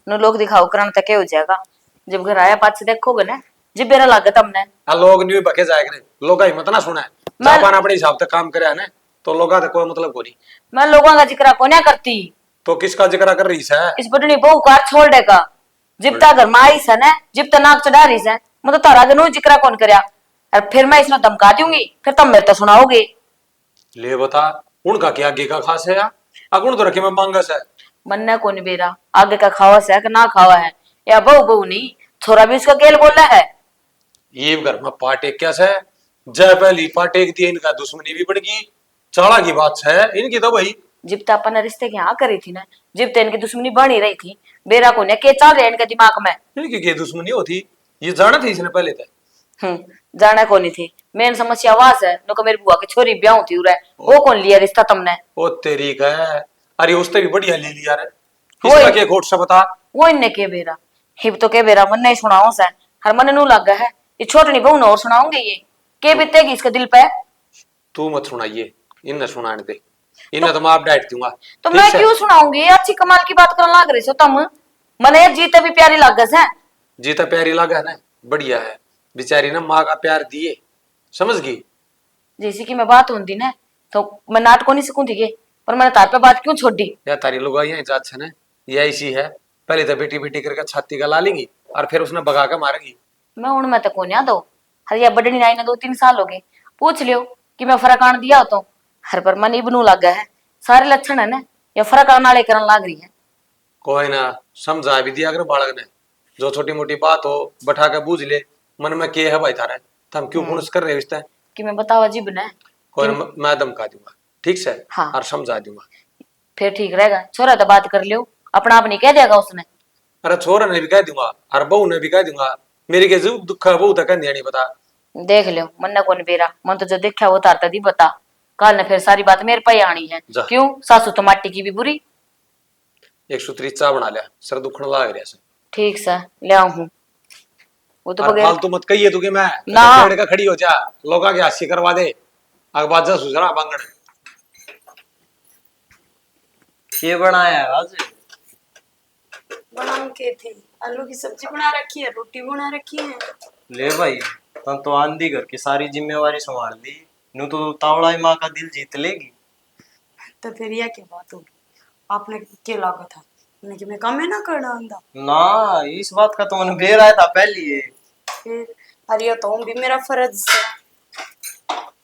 नु लोग दिखाओ करन तक हो जाएगा, जब घर आया पाछ देखोगे ना जब बेरा लागत हमने। आ लोग न्यू बके जाए करे, लोग हिम्मत ना सुना है मैं- जापान अपने हिसाब से काम करे है ना, तो लोग आते कोई मतलब को नहीं। मैं लोगों का जिक्र को नहीं करती, तो किसका जिक्र कर रही है? इस बटनी बहु कार छोड़ देगा जिप्ता घर में आई सा ना, जिप्ता नाक चढ़ा रही से मैं तो तारा गनु जिक्र कौन करया, और फिर मैं इसमें धमका दूंगी, फिर तुम मेरे तो सुनाओगे। ले बता उनका क्या आगे का खास है यार, अगुण तो रखे मैं मांगस है। मन्ना कौन बेरा आगे का खावा से है कि ना खावा है, या बहु बहु नहीं छोरा भी उसका केल बोला है। ये घर में पाटेक क्या से जय पहली पाटेक दी इनका दुश्मनी भी बढ़ गई, चाला की बात है इनकी तो भाई। जिप्ता अपन ने रिश्ते की हाँ करी थी ना, जिप्ता इनकी दुश्मनी बनी रही थी, बेरा को ने के चल रहे इनके दिमाग में। इनकी क्या दुश्मनी होती ये जाना थी इसने पहले तक। जाना कौन थी, मेन समस्या वास है नो मेरी बुआ की छोरी ब्याह थी उरे, वो कौन लिया रिश्ता तुमने? ओ तेरी का अरे उससे भी बढ़िया ले लिया रे, ओए। इसका क्या खोट सा बता। वो इनने के बेरा हिब तो के बेरा मन नहीं सुनाओ से, हर मन नू लगा है ये छोटनी बहू ने और सुनाओगे ये के बीतेगी इसके दिल पे। तू मत सुनाइए, इन्हें सुनाने दे, इन्हें तो मैं आप डांट दूंगा। तो ठीक मैं से? क्यों सुनाऊंगी, अच्छी कमाल की बात करने लग रही हो तुम, मने जीते भी प्यारी लागस है। जीता प्यारी लगा है ना, बढ़िया है, बेचारी ना माँ का प्यार दिए, समझ गई। जैसी की मैं बात होती ना तो मैं नाट को नहीं सकूंगी के, पर मैंने तार पे बात क्यों छोड़ दी? या तारी लोग यहाँ जात है ना, ये ऐसी है, पहले तो बेटी बेटी करके छाती का ला लेंगी और फिर उसने भगा के मारेगी। मैं उन में तो कोन्या दो, हर या बड़नी नाई ने 2-3 साल हो गए, पूछ लियो कि मैं फर्क आन दिया हो तो हर पर मन इबनू लग गया है, सारे लक्षण है ना या फर्क आने वाले करन लाग रही है। कोई ना समझा भी दिया अगर बालक ने, जो छोटी मोटी बात हो बैठा के बूझ ले मन में के है भाई थारा, हम क्यों खुश कर रहे हो इससे। कि मैं बतावा जी बना कोई ना, मैं धमका दूंगा ठीक से, हाँ। और समझा दूंगा। फिर ठीक रहेगा, छोरा तो बात कर लियो, अपना आप नहीं कह देगा उसने। अरे छोरा ने भी कह दूंगा और बहू ने भी कह दूंगा, मेरी के जो दुख है बहू तक नहीं पता। देख लियो मन न कौन बेरा, मन तो जो देखा वो तारता दी बता, कल ने फिर सारी बात मेरे पे ही आनी है। जा। क्यों सासू तो माटी की भी बुरी। एक सूत्री चाय बना लिया, सर दुखने लग रहा है। ठीक सा ले आऊं हूँ, वो तो और बगैर फालतू मत कहिए तू कि मैं ना। पेड़ का खड़ी हो जा, लोग आगे हास्य करवा दे, अखबार जा सुझरा बांगड़। ये बनाया है आज? बना के थी, आलू की सब्जी बना रखी है, रोटी बना रखी है। ले भाई, तब तो आंधी घर की सारी जिम्मेवारी संभाल ली, नू तो तावड़ा माँ का दिल जीत लेगी। तो फिर यह क्या बात होगी, आपने क्या लागा था मैंने कि मैं काम है ना करना आंदा। ना इस बात का तो मैंने बेर आया था पहले ही। फिर अरे तो भी मेरा फर्ज है,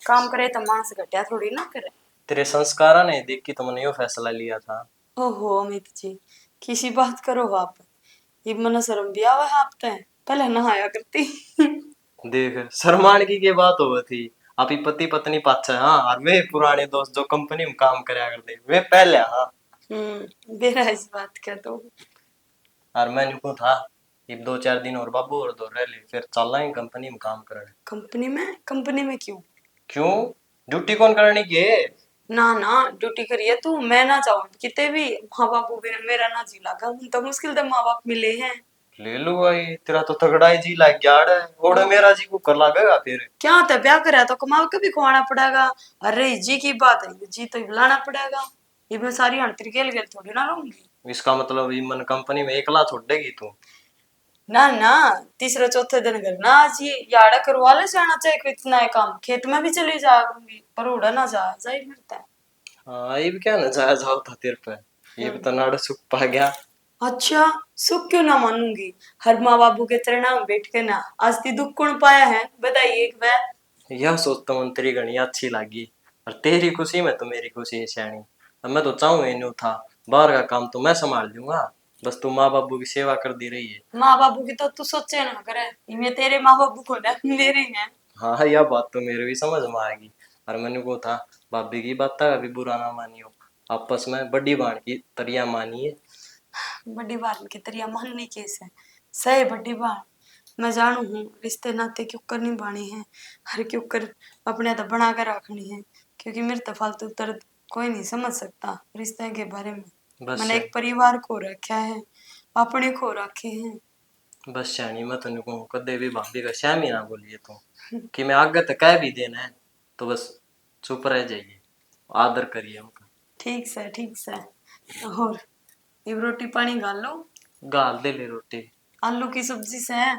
काम करे तो मां से घटिया थोड़ी ना करे। तेरे संस्कारा ने देख के तो मैंने यो फैसला लिया था। ओहो अमित जी किसी बात करो आप, ये मन शर्म भी आवा है आप तो पहले नहाया करती। देख शर्मान की बात हो थी, आप ही पति पत्नी पाछा हाँ, और वे पुराने दोस्त जो कंपनी में काम करया करते वे पहले हाँ। बेरा इस बात का तो। और मैंने को था ये 2-4 दिन और बाबू और दो रह ले, फिर चल रहा कंपनी में काम करने। कंपनी में क्यों? क्यों ड्यूटी कौन करने की है? ना ना ड्यूटी करिए तू, मैं ना जाऊं किते भी, माँ बाप भी मेरा ना जी लगा, तो मुश्किल तो माँ बाप मिले हैं। ले लो भाई, तेरा तो तगड़ा ही जी लाग गया है, ओड़े मेरा जी को कर लागेगा फिर। क्या होता है ब्याह करा तो कमाओ कभी खुआना पड़ेगा, अरे जी की बात है जी तो बुलाना पड़ेगा, ये मैं सारी हंतरी गेल गेल थोड़ी ना रहूंगी। इसका मतलब ये मन कंपनी में एकला छोड़ देगी तू? ना ना तीसरे चौथे दिन घर ना जी याड़ा करवा ले जाना चाहिए कोई इतना है काम, खेत में भी चली जाऊंगी पर उड़ा ना जाए मिलता है। हाँ ये भी क्या ना जाया जाओ था तेरे पे, ये भी तो नाड़ सुख पा गया। अच्छा सुख क्यों ना मानूंगी, हर माँ बाबू के चरणां में बैठ के ना आज ती दुख कौन पाया है बताइए एक बार। यह सोचता हूँ तेरी घनी अच्छी लगी, और तेरी खुशी में तो मेरी खुशी है श्याणी। अब मैं तो चाहूँ इन्हें था, बाहर का काम तो मैं संभाल लूंगा, बस तू माँ बाबू की सेवा कर दी रही है। माँ बाबू की तो तू सोचे ना करे, इनमें तेरे माँ बाबू को ना मेरे हैं। हाँ यह बात तो मेरे भी समझ में आएगी, और मैंने को था भाभी की बात का भी बुरा ना मानियो, आपस में बड़ी बाण की तरिया मानिए। बड़ी बात की तरिया मानने केस है सही, बड़ी बात मैं जानू हूँ, रिश्ते नाते क्यों कर निभाने हैं, हर क्यों कर अपने तो बना कर रखनी है, क्योंकि मेरे तो फालतू दर्द कोई नहीं समझ सकता रिश्ते के बारे में। बस मैंने एक परिवार खो रखा है, अपने खो रखे हैं। बस श्यानी मैं तेन कहूँ कदे भी भाभी का श्यामी ना बोलिए तो कि मैं आगे तक कह भी देना है तो बस चुप रह जाइए, आदर करिए उनका। ठीक से। और ये रोटी पानी गाल लो। गाल दे ले रोटी। आलू की सब्जी से है।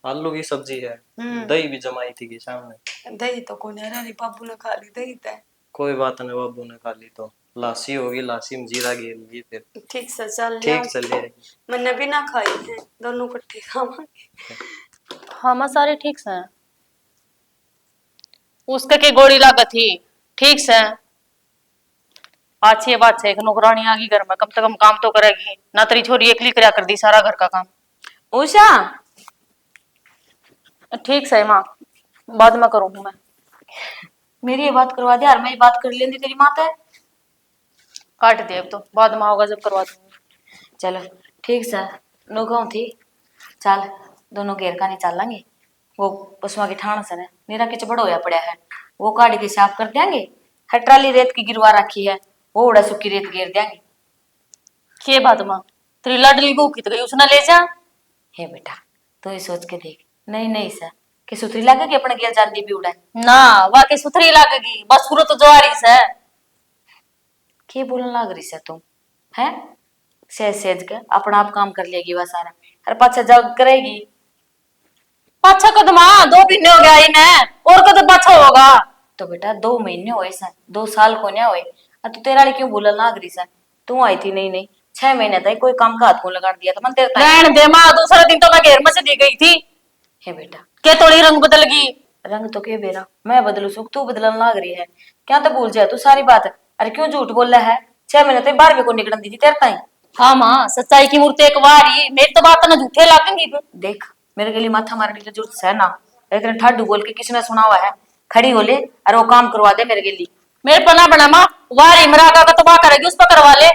आलू की सब्जी है, हम्म। दही भी जमाई थी कि सामने। दही तो कौन है, रे बाबू ने खा ली दही तो। कोई बात नहीं, बाबू ने खा ली तो लासी होगी, लासी में जीरा गेल फिर ठीक से चल ठीक लिया। चले। मैंने भी ना खाई है, दोनों इकट्ठे खावांगे। हाँ माँ सारे ठीक से हैं। उसके की गोली लागत थी, ठीक से। अच्छी बात है, एक नौकरानी आ गई घर में, कम से कम काम तो करेगी ना। तेरी छोरी एकली करया कर दी सारा घर का काम। उषा ठीक से माँ, बाद में करूंगी मैं। मेरी ये बात करवा दे यार, मैं ये बात कर लेंदी तेरी माता है। काट दे अब तो, बाद में होगा जब करवा दूंगी। चलो ठीक से, नो कहूँ थी चल दोनों घेर का नहीं चल लेंगे। वो पशुआ की ठाण से ने मेरा किच बड़ा होया पड़ा है, वो काट के साफ कर देंगे। हर ट्राली रेत की गिरवा रखी है, वो उड़ा सुखी रेत घेर देंगे। के बात माँ, तेरी लाडली बहू की तो गई उसने ले जा। हे बेटा तू ही सोच के देख, नहीं नहीं सर कि सुथरी लगेगी अपने गेल जाती भी उड़ा। ना वाकई सुथरी लगेगी, बस सूरत जो आ रही से। के बोलने लग रही है तुम है? सहज सहज के अपना आप काम कर लेगी वह सारा, हर पाछा जब करेगी। पाछा कदमा 2 महीने हो गया इन्हें, और कद पाछा होगा। तो बेटा 2 महीने हुए सन, 2 साल को नहीं हुए। अब तू तेरा क्यों बोलने लग रही है? तू आई थी नहीं नहीं 6 महीने तक कोई काम का हाथ को लगा दिया था मन तेरे ताई। रहन दे माँ, दूसरा दिन तो मैं घेर में चली गई थी। हे बेटा के थोड़ी रंग बदल गई। रंग तो के बेरा मैं बदलू सुख तू बदलने लग रही है क्या? तो भूल जाए तू सारी बात। अरे क्यों झूठ बोल रहा है? 6 महीने तक बाहर भी को निकलन दी थी तेरे ताई। हाँ माँ, सच्चाई की मूर्ति एक बारी, मेरी तो बात ना झूठे लागेंगी तू। देख मेरे के लिए माथा मारने की जरूरत है ना, लेकिन ठाडू बोल के किसने सुना हुआ है? खड़ी हो ले और वो काम करवा दे मेरे के लिए। मेरे पना बना माँ, वारी मरागा का तो बा करेगी, उस पर करवा ले।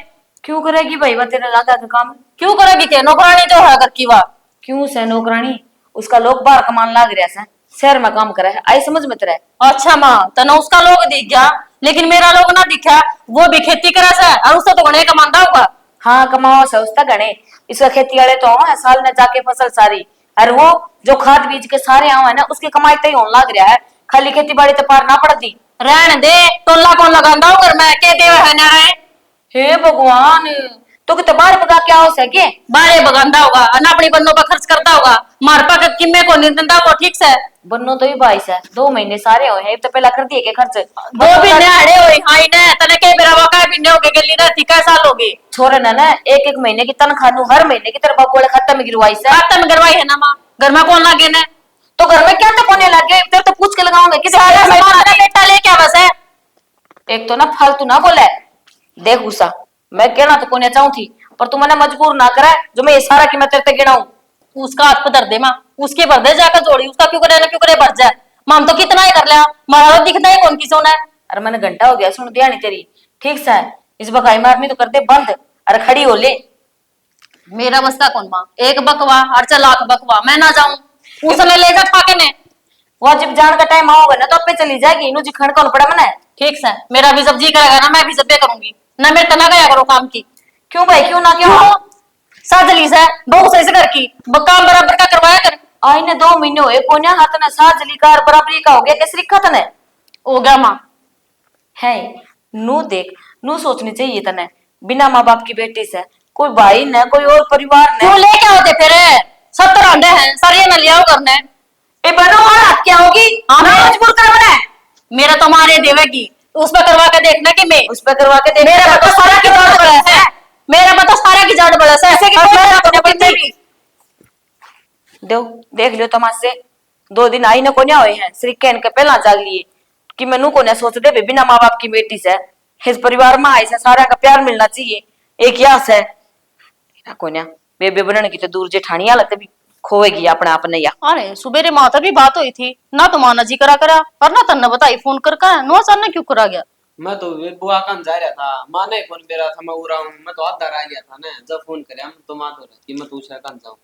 क्यों करेगी भाई वह तेरे लागा का काम? क्यों करेगी के नौकरानी जो है घर की वाह। क्यों से नौकरानी? उसका लोग बाहर कमान लाग रहा है, शहर में काम करे है, आई समझ में तेरे। अच्छा माँ, तना उसका लोग दिख गया, लेकिन मेरा लोग ना दिखा। वो भी खेती करे से और उससे तो गणे कमांदा होगा। हाँ कमाओ से उसका गणे, इसका खेती वाले तो है साल में जाके फसल सारी। और वो जो खाद बीज के सारे आव है ना उसकी कमाई तय होने लग रहा है, खाली खेती बाड़ी तो पार ना पड़ती। रहन दे, टोला कौन लगांदा हो घर में, के देव है ना रहे। हे भगवान, तो कितने बार पका क्या हो सके? बारे बगांदा होगा और अपनी बन्नों पर खर्च करता होगा, मार पा किम्मे को नहीं देता होगा। ठीक से बन्नो तो ही 22 है, 2 महीने सारे हुए हैं, तो पहला कर दिए के खर्च। 2 महीने अड़े हुए हाई ने तने के बेरा वाका महीने हो गए गली रहती कै साल हो गए। छोरे ना एक एक महीने की तनख्वाह नू हर महीने की तेरे बाबू वाले खाता में गिरवाई से। खत्म करवाई है ना माँ, घर में कौन लागे ने? तो घर में क्या तो कोने लगे तेरे तो पूछ के लगाऊंगे किसी सारा सामान तेरा बेटा लेके आ बस है। एक तो ना फालतू ना बोले। देख गुस्सा मैं कहना तो कोने चाहूं थी, पर तू मैंने मजबूर ना करे जो मैं ये सारा की मैं तेरे ते गिनाऊं। उसका हाथ पधर दे माँ, उसके भर दे जाकर जोड़ी, उसका क्यों करे ना क्यों करे भर जाए। माम तो कितना ही कर लिया, मारा तो दिखता है कौन की सोना है। अरे मैंने घंटा हो गया सुन दिया नहीं तेरी, ठीक से इस बकाई मारनी तो कर दे बंद। अरे खड़ी हो ले। मेरा बस्ता कौन माँ, एक बकवा और 4 लाख बकवा, मैं ना जाऊं उसने ले जा ठाके ने। वो जब जान का टाइम आओगे ना तो अपने चली जाएगी, इनु जिखण कौन पड़ा मने। ठीक से मेरा भी सब्जी करेगा ना, मैं भी सब्जी करूंगी ना, मेरे तना गया करो काम की। क्यों भाई क्यों ना क्यों? साजली से बहु सही से घर की काम बराबर का करवाया कर। आई ने 2 महीने हुए कोने हाथ ने साजली कार बराबरी का हो गया कैसरी खतने हो गया माँ। है। नू देख नू सोचनी चाहिए तने, बिना माँ बाप की बेटी से कोई भाई न कोई और परिवार न। क्यों लेके आओते फिर, 70 अंडे हैं सारे न लियाओ करने। ए बनो और हाथ क्या होगी? हाँ मजबूर कर बना मेरा तो मारे देवेगी, उस पर करवा के देखना कि मैं उस पे करवा के देख। मेरा पता सारा की जाड़ बड़ा है, मेरा पता सारा की जाड़ बड़ा है, ऐसे कि कोई ना अपने बंदे भी दो देख लियो तमाशे। 2 दिन आई न कोने हुए हैं श्री कहन के पहला जाग लिए कि मैनू कोने सोच दे बिना माँ बाप की बेटी से इस परिवार में आई से सारा का प्यार मिलना चाहिए। एक यास है कोन्या बेबे बनने की तो दूर जेठानिया लगते भी खोएगी अपने आप नहीं। अरे सुबेरे माता भी बात हुई थी ना, तो माना जी करा करा और ना तन्ने बताई फोन कर नो सर ने क्यों करा गया। मैं तो वे बुआ कान जा रहा था, माँ ने फोन पे रहा था, मैं उड़ा हूँ, मैं तो आधा रह गया था ना, जब फोन करे हम तो माँ तो रहती मैं पूछा कान जाऊँ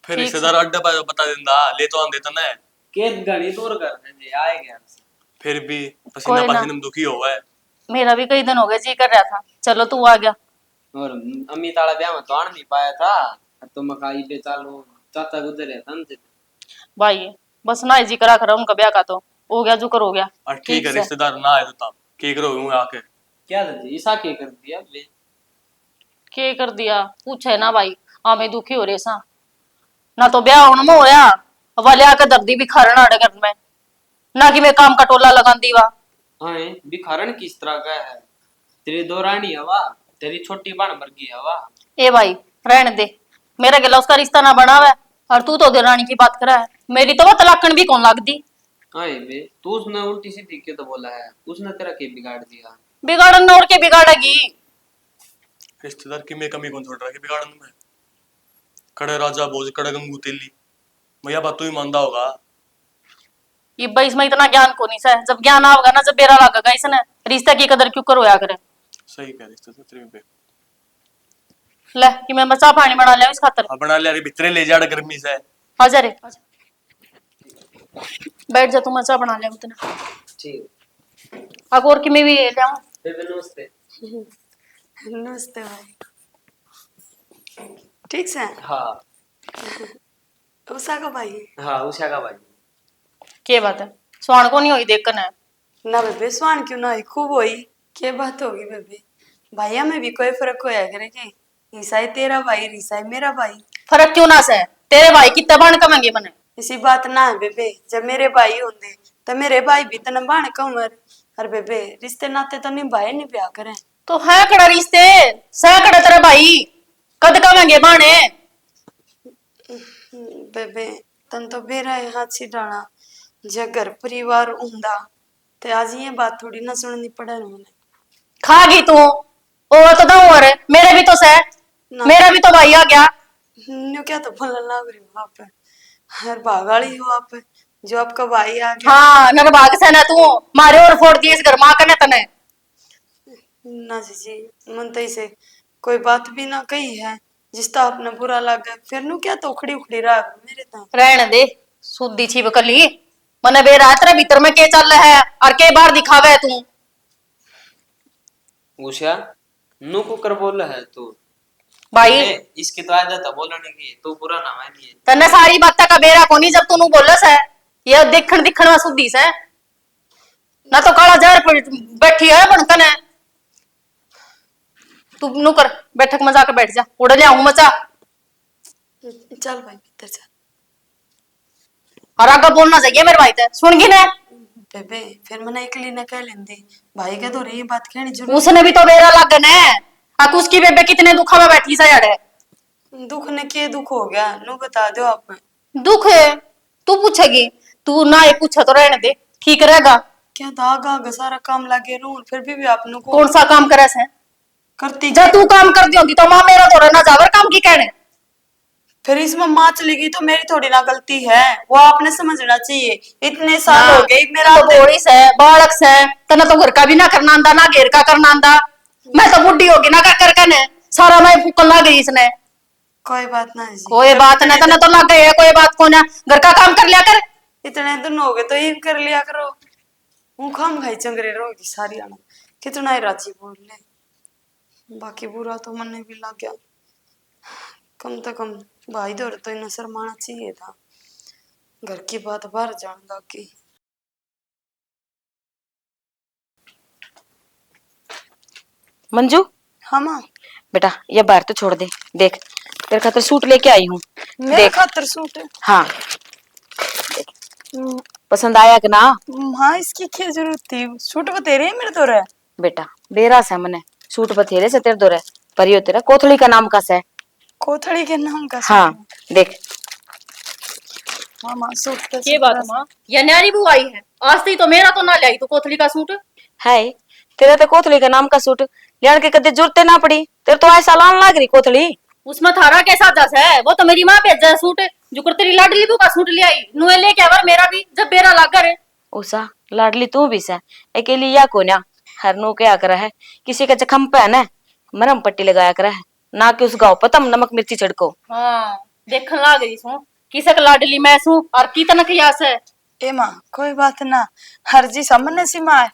फिर रिश्तेदार अड्डा बता देंदा ले तो आन देता ना। के घड़ी तोड़ कर है जी आए गया फिर भी पसीना कोई ना। पसीना में दुखी हुआ है। मेरा भी कई दिन हो गए जी कर रहा था, चलो तू आ गया। और अम्मी ताला ब्याह में तो आन नहीं पाया था। तो मकाई पे चालू चाचा गुजर रहा था उनसे। भाई बस ना जी करा कर उनका ब्याह का तो हो गया जुकर हो गया। और ठीक है, रिश्तेदार ना आए तो तब की करोगे आके? क्या था जी ईसा के कर दिया बे। के कर दिया पूछे ना भाई, हमें दुखी हो रहे सा ना तो ब्याह होने में होया वाले आके दर्दी भी खरना अड़े घर में ना कि मैं काम का टोला लगान दी वा। हाँ भिखारन किस तरह का है? तेरी दो रानी हवा, तेरी छोटी बहन मर गई हवा। ए भाई रहने दे, मेरा गिला उसका रिश्ता ना बना हुआ है और तू तो देरानी की बात करा है, मेरी तो वो तलाकन भी कौन लग दी। हाँ बे तू उसने उल्टी सीधी क्यों तो बोला है? उसने तेरा के बिगाड़ दिया? बिगाड़न और के बिगाड़ेगी। रिश्तेदार की मैं कमी कौन छोड़ रहा है बिगाड़न में? कड़े राजा भोज कड़े गंगू तेली, भैया बात तू ही मानदा होगा। ये भाई इसमें इतना ज्ञान को नहीं सा, जब ज्ञान आओगा ना जब बेरा लगेगा इसने रिश्ता की कदर क्यों करोया करे। सही कह रिश्तेदार तेरे पे। ले कि मैं मचा पानी बना लिया इस खातर। हाँ बना लिया रे, भितरे ले जा गर्मी से। आजा रे आजा। बैठ जा, तू मचा बना लिया उतना। ठीक अब और कि मैं भी ले आऊं। बेबे नमस्ते। नमस्ते भाई। ठीक से? हाँ उषा का भाई? हाँ उषा का भाई। के बात है, स्वाण को नहीं हुई देखन है। ना बेबे स्वान क्यों ना हुई, खूब हुई। क्या बात होगी बेबे, भैया में भी कोई फर्क होया करे के? ईसाई तेरा भाई, ईसाई मेरा भाई। फर्क क्यों ना से, तेरे भाई कितने बाण कमेंगे बने। इसी बात ना है बेबे, जब मेरे भाई होंगे तो मेरे भाई भी तना बाण का उम्र। अरे बेबे रिश्ते नाते तो निभाए नहीं ब्याह करें। तो है कड़ा रिश्ते, सैकड़ा तेरा भाई कद कमेंगे बाणे। बेबे तन तो बेरा है हाथ से डाला, जब घर परिवार उंदा ते आज ये बात थोड़ी ना सुननी पड़े उन्हें। खागी तू और तो दो और मेरे भी तो से, मेरा भी तो भाई आ गया। न्यू क्या तो बोलने लग रही हो आप, हर भागाड़ी हो आप, जो आपका भाई आ गया। हाँ नर भाग से ना तू मारे और फोड़ दिए इस घर माँ कने तने। ना जी मन तो इसे कोई बात भी ना कही है जिसता आपने बुरा लगा, फिर नु क्या तो उखड़ी उखड़ी रहा मेरे ता। रहने दे सुद्दी छी बकली, मने बेरा तेरे भीतर में के चल रहा है और के बाहर दिखावे है तू। उषा नू को कर बोल रहा है तू भाई इसकी तो आदत है बोलने की, तू बुरा ना मानिए। तने सारी बातें का बेरा कोनी जब तू बोलस है, ये देखण दिखण में सुद्दी से ना तो काला जहर बैठी है बनकन है। तू नु कर बैठक में जाकर बैठ जा, उड़ ले आऊं मचा। चल भाई भीतर चल। और आगे बोलना चाहिए मेरे भाई ते, सुन गी ने। बेबे फिर मैंने अकेली न कह लेंदे, भाई के तो ये बात कहनी जरूर। उसने भी तो बेरा लगन है, आ उसकी बेबे कितने दुखा में बैठी सा यार। दुख ने के दुख हो गया नु बता दो आप। दुख है तू पूछेगी, तू ना ये पूछा तो रहने दे ठीक रहेगा। क्या धागा आगा सारा काम लगे रू फिर भी आपने को कौन सा काम करे से करती जब तू काम कर दी होती तो माँ मेरा थोड़ा ना जावर काम की कहने। फिर इसमें माँ चली गई तो मेरी थोड़ी ना गलती है, वो आपने समझना चाहिए। इतने साल हो गए मेरा तो बोड़ी से बालक से तना तो घर का भी ना करना आंदा ना घेर का करना आंदा, मैं तो बुढ़ी होगी ना कर करने सारा मैं फूकन लग गई इसने। कोई बात ना जी, कोई बात नहीं तना तो लग गई है, कोई बात को ना घर का काम कर लिया कर। इतने दिन हो गए तो ये कर लिया करो। हूँ खाम खाई चंगरे रहोगी सारी आना, कितना ही राजी बोल ले। बाकी बुरा तो मन भी लग गया, कम से कम भाई दौड़ तो इन्हें शर्माना चाहिए था, घर की बात बाहर जान लग गई। मंजू हाँ माँ। बेटा ये बाहर तो छोड़ दे, देख तेरे खातिर सूट लेके आई हूँ। मेरे खातिर सूट? हाँ पसंद आया कि ना? हाँ इसकी क्या जरूरत थी, सूट बतेरे मेरे तो रहे। बेटा बेरा से मने सूट बथेरे से तेरे दो रहे, पर यो तेरा कोथली का नाम का से। कोथड़ी के नाम का? हाँ देख। हाँ माँ सूट तो ये बात माँ ये न्यारी बुआ आई है, आज तक तो मेरा तो ना लाई तो कोथली का सूट है तेरा तो कोथली का नाम का सूट लियान के कदे जरूरत ना पड़ी, तेरे तो ऐसा लान लाग रही कोथली। उसमें थारा कैसा जस है, वो तो मेरी माँ भेजा है सूट जो कर तेरी लाडली बू का सूट ले आई नुए लेके आवर मेरा भी जब बेरा लाग रे। उषा लाडली तू भी से अकेली या को ना हर नु क्या कर है, किसी का जख्म पे है ना मरम पट्टी लगाया कर है ना कि उस गाँव पर तम नमक मिर्ची छिड़को। हाँ देखन लाग गई सू किसक लाडली मैं सू और की तनक यास है। ए माँ कोई बात ना, हर जी सामने सी माँ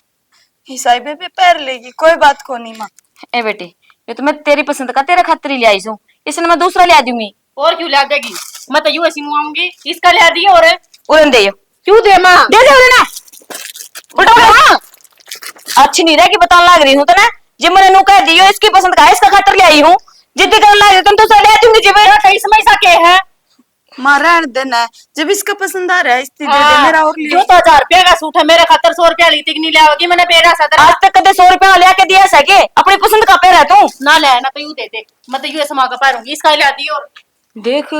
ईसाई बेबे पैर लेगी, कोई बात को नहीं माँ। ए बेटी ये तो मैं तेरी पसंद का तेरे खातिर ही ले आई हूँ, इसने मैं दूसरा ले दूंगी। और क्यों ला देगी? मैं तो यूं ऐसी मुआऊंगी, इसका ले दी और उड़न दे क्यों दे माँ? दे दे उड़ना उल्टा उड़ा। अच्छी नहीं रहेगी बताने लग रही हूँ तो ना, जे मैंने नु कह दियो इसकी पसंद का है, इसका खातिर ले आई हूँ, जिद्दी करने लग रही तुम तो ले दूंगी जी मैं। कई समय सा के है माँ रहने देना है, जब इसका पसंद आ रहा है इसकी दे दे, मेरा और जो ले। तो 1000 रुपया का सूट है, मेरे खातर 100 रुपया ली नहीं ले आओगी। मैंने बेरा सदर आज तक कदे 100 रुपया ले के दिया सके, अपनी पसंद का पैर है तू। ना ले ना तो यूं दे दे, मैं तो यूं समा का पारूंगी, इसका ले दी और देख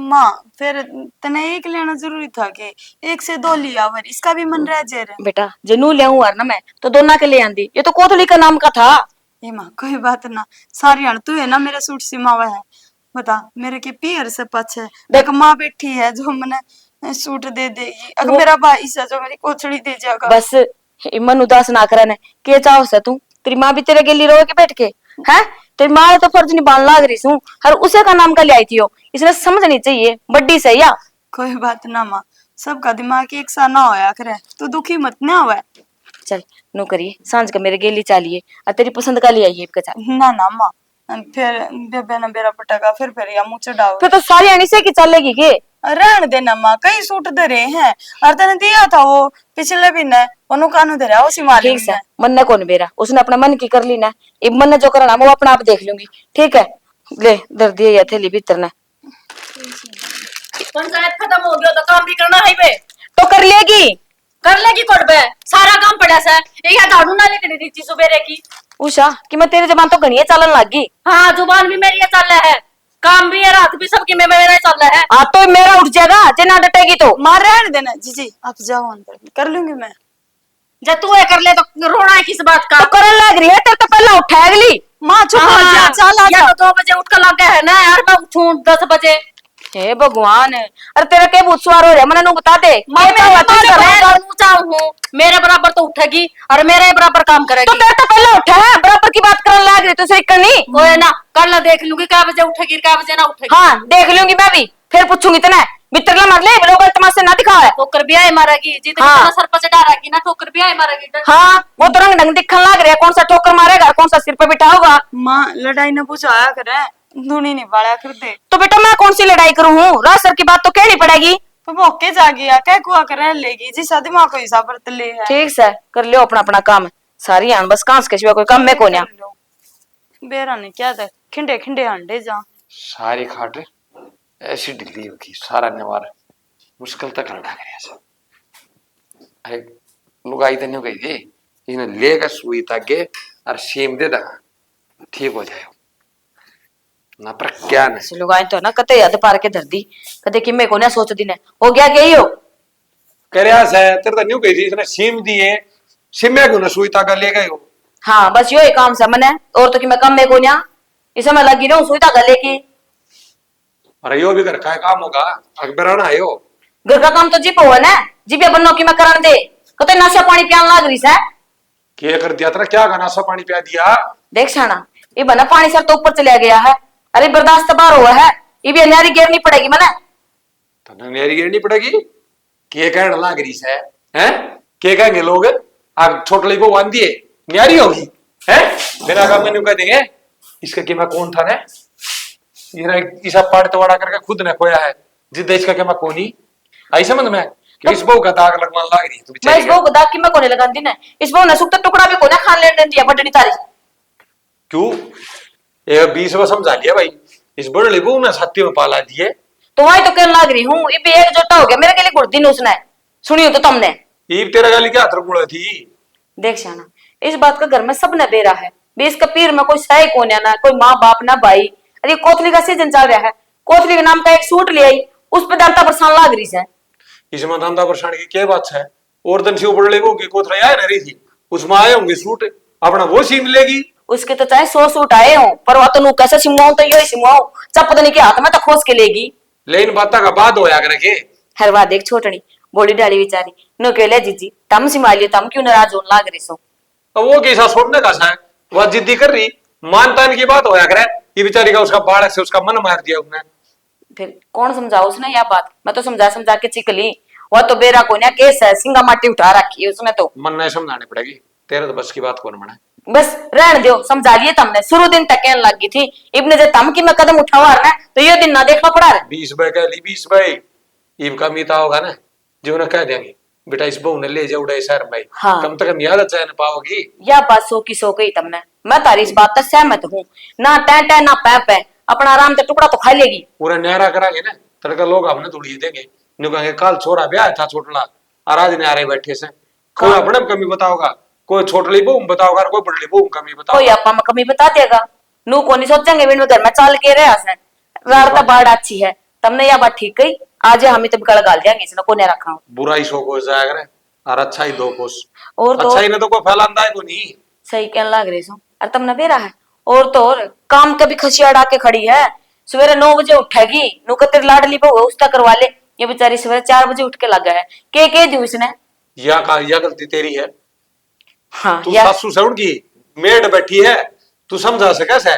माँ फिर तने एक लेना जरूरी था कि एक से दो लिया, वर इसका भी मन रह जे रहे। बेटा जनु ले आऊं ना मैं तो दोनों के ले आंदी, ये तो कोतली का नाम का था। ये माँ कोई बात ना, सारी हाल तू है ना मेरा सूट सिमावा है, बता मेरे के पियर से पछ है, देख माँ बैठी है जो मैंने सूट दे देगी, अगर मेरा भाई से जो मेरी कोचड़ी दे जाएगा। बस मन उदास ना करने के चाहो से तू, तेरी माँ भी तेरे गेली रोए के बैठ के है, तेरी माँ ने तो फर्ज निभाने लाग रही हूँ, हर उसे का नाम का ले आई थी हो, इसने समझनी चाहिए बड्डी सही या। कोई बात ना माँ, सबका दिमाग एक सा ना होया करे, तो दुखी मत ना हुआ। चल नो करिए सांझ का मेरे गेली चालिए और तेरी पसंद का ले आइए कचा। ना ना माँ, फिर बेबे ने बेरा पटाका फिर या मुँह चढ़ाओ। फिर तो सारी आनी से की चलेगी के। रहने देना माँ, कई सूट दे रहे हैं, और तने दिया था वो पिछले भी ने उन्हों कानू दे रहा उसी मालिक ठीक है ने। मन ने कौन बेरा, उसने अपना मन की कर ली ना, अब मन ने जो करना वो अपना आप देख लूंगी। ठीक है ले दर दिए या थैली भीतर ने। पंचायत खत्म हो गया तो काम भी करना है बे, तो कर लेगी कर लेगी कोट बे, सारा काम पड़ा सा ये दाड़ू ना लेकर दी थी सुबेरे की। उषा कि मैं तेरे जबान तो घनिया चालन लागी। हाँ जुबान भी मेरी ये चल रहा है, काम भी है, रात भी सबकी में मेरा ही चल रहा है। आ तो मेरा उठ जाएगा जे ना डटेगी तो। माँ रहने देना जी आप जाओ अंदर, कर लूंगी मैं। जब तू ये कर ले तो रोना है किस बात का? तो करन लग रही है तेरे तो पहला उठा अगली। माँ चुप हो जा, चल आ या जा। तो 2 बजे उठ कर लग गया है ना यार, मैं उठूं 10 बजे। हे भगवान, अरे तेरा के भूत सवार हो रहा है मैंने नु बता दे। मेरे बराबर तो उठेगी और मेरे बराबर काम तो करेगी। तेरा तो पहला उठा है, बराबर की बात करने लग रही तू सही करनी। कोई ना कल ना देख लूंगी क्या बजे उठेगी क्या बजे ना उठेगी। हाँ देख लूंगी मैं भी, फिर पूछूंगी तना मित्र मार ले लोग तमाशे ना दिखा है। ठोकर भी आए मारेगी जितनी हाँ। सर पर चढ़ा रखी ना, ठोकर भी आए मारेगी। हाँ वो तो रंग ढंग दिखने लग रहा है, कौन सा ठोकर मारेगा कौन सा सिर पे बिठा होगा। माँ लड़ाई न बुझाया करे, धुनी नहीं बाड़ा कर दे। तो बेटा मैं कौन सी लड़ाई करूं हूँ, राज सर की बात तो कहनी पड़ेगी। तो भोके जा गया कह कुआ कर लेगी जी, शादी माँ को हिसाब बरत ले है। ठीक से कर लियो अपना अपना काम, सारी आन बस कांस के सिवा कोई काम में को ना। बेरा ने क्या था खिंडे खिंडे अंडे जा सारी खाट ऐसी ढिल्ली होगी, सारा निवार मुश्किल तक लड़ा करे। अरे लुगाई तो नहीं गई थी, इन्हें लेकर सुई ताके और सेम दे दा ठीक हो जाए ना, पर क्या नहीं लोग आए तो ना कते याद पार के धर दी, कदे कि मैं को ना सोच दी ने हो गया के हो करया से तेरे तो नहीं गई थी, इसने सीम दिए सिमे को ना सुई ताका ले गए हो। हाँ बस यो ही काम से मने, और तो कि मैं कम में को ना इसे मैं लगी रहूं सुई गले की। अरे यो भी घर का काम होगा, अकबराना आयो घर का काम तो जीप हुआ ना, जीपे बन्नो की मैं करान दे, कते नशा पानी पियान लाग रही से। क्या कर दिया तेरा, क्या गाना सा पानी पिया दिया। देख छाना ये बना पानी सर तो ऊपर चला गया है, अरे बर्दाश्त बाहर हुआ है, ये भी अन्यारी गिरनी पड़ेगी मने। तो नेरी गिरनी पड़ेगी, के कहने लाग रही है हैं, के कहेंगे लोग आप छोटली को वन दिए न्यारी होगी हैं, बिना काम में नहीं कह देंगे इसका कि मैं कौन था ने, ये इसा पाड़ तोड़ा करके खुद ने खोया है, जिस देश का कि मैं कौन ही आई समझ में कि इस बहू का दाग लगवान लाग रही है। तो मैं इस बहू को दाग की मैं कोने लगाती ना, इस बहू ने सुखता टुकड़ा भी कोने खान लेने दिया बटनी तारी। क्यों ये 20 में समझा लिया भाई, इस बड़े बहू ने साथी में पाला दिए। तो वही तो कहने लग रही हूँ, ये भी एक जोटा हो गया मेरे के लिए गुड़ दिन उसने सुनियो तो तुमने। ईब तेरा गाली क्या अतर गुड़ा थी। देख शाना इस बात का घर में सब ने बेरा है, बेस का पीर में कोई सही कोने ना, कोई माँ बाप ना भाई। अरे कोथली का सीजन चल रहा है, कोथली के नाम का एक सूट ले आई, उस पे दांता परेशान लाग रही है। इसमें धंधा परेशान की क्या बात है, और दिन से ऊपर ले की कोथरा आया ना रही थी, उसमें आए होंगे सूट अपना वो सीम लेगी। उसके तो चाहे 100 सूट आए हो, पर वह तो नू कैसे सिमवाऊं तो यो सिमवाऊं चप पता नहीं के हाथ में तो खोस के लेगी। लेकिन बाता का बाद होया करके हर बात देख छोटनी बोली डाली बेचारी नो केले जीजी तम सिमालियो तम क्यों नाराज होने लाग रही सो। अब वो कैसा छोड़ने का सा है, वह जिद्दी कर रही मानतान की बात होया करे, ये बेचारी का उसका बालक से उसका मन मार दिया उसने। फिर कौन समझाओ उसने यह बात, मैं तो समझा समझा के चिक ली, वह तो बेरा को ना केस है सिंगा माटी उठा रखी है उसने तो। मन नहीं समझाने पड़ेगी, तेरे तो बस की बात कौन बना। बस रहने दो, समझा लिए तुमने, शुरू दिन तक कहने लगी थी इब्ने जब तम की मैं कदम उठावा ना तो ये दिन ना देखना पड़ा रे। 20 भाई कह ली 20 भाई, ईब का मीता होगा ना जो उन्हें कह देंगे बेटा इस बहू ने ले जाओ उड़े शहर भाई। हाँ। कम से कम याद अच्छा न पाओगी। या बात सो की सो गई तुमने, मैं तारी इस बात से सहमत हूँ। ना टै टै ना पै पै, अपना आराम से टुकड़ा तो खा लेगी। पूरा न्यारा करांगे ना तड़का लोग हमने थोड़ी देंगे, न्यू कहेंगे कल छोरा ब्याह था छोटला और आज न्यारे बैठे से। कोई अपने कमी बताओगा, कोई छोटली बहू बताओगा, कोई बड़ली बहू कमी कोई बताओगा। आपा में कमी बता देगा। नू को नहीं सोचेंगे बिन घर में चाल के रहे से रार तो बाढ़ अच्छी है। तुमने यह बात ठीक कही, आज हम तो बिकल गाल जाएंगे इसने को नहीं रखा। बुराई सो को जाया करे और अच्छा ही दो कोस। और तो अच्छा ही ना तो कोई फैलांदा है को नहीं। सही कहने लग रही सो, और तुमने बेरा है। और तो और काम के भी खसिया अड़ा के खड़ी है। सवेरे 9 बजे उठेगी, नू का तेरी लाडली बहू है उसका करवा ले। ये बेचारी सवेरे 4 बजे उठ के लगा है। के दी इसने। या गलती तेरी है। हाँ तू यार, सासू से उनकी मेड बैठी है, तू समझा सके कैसे।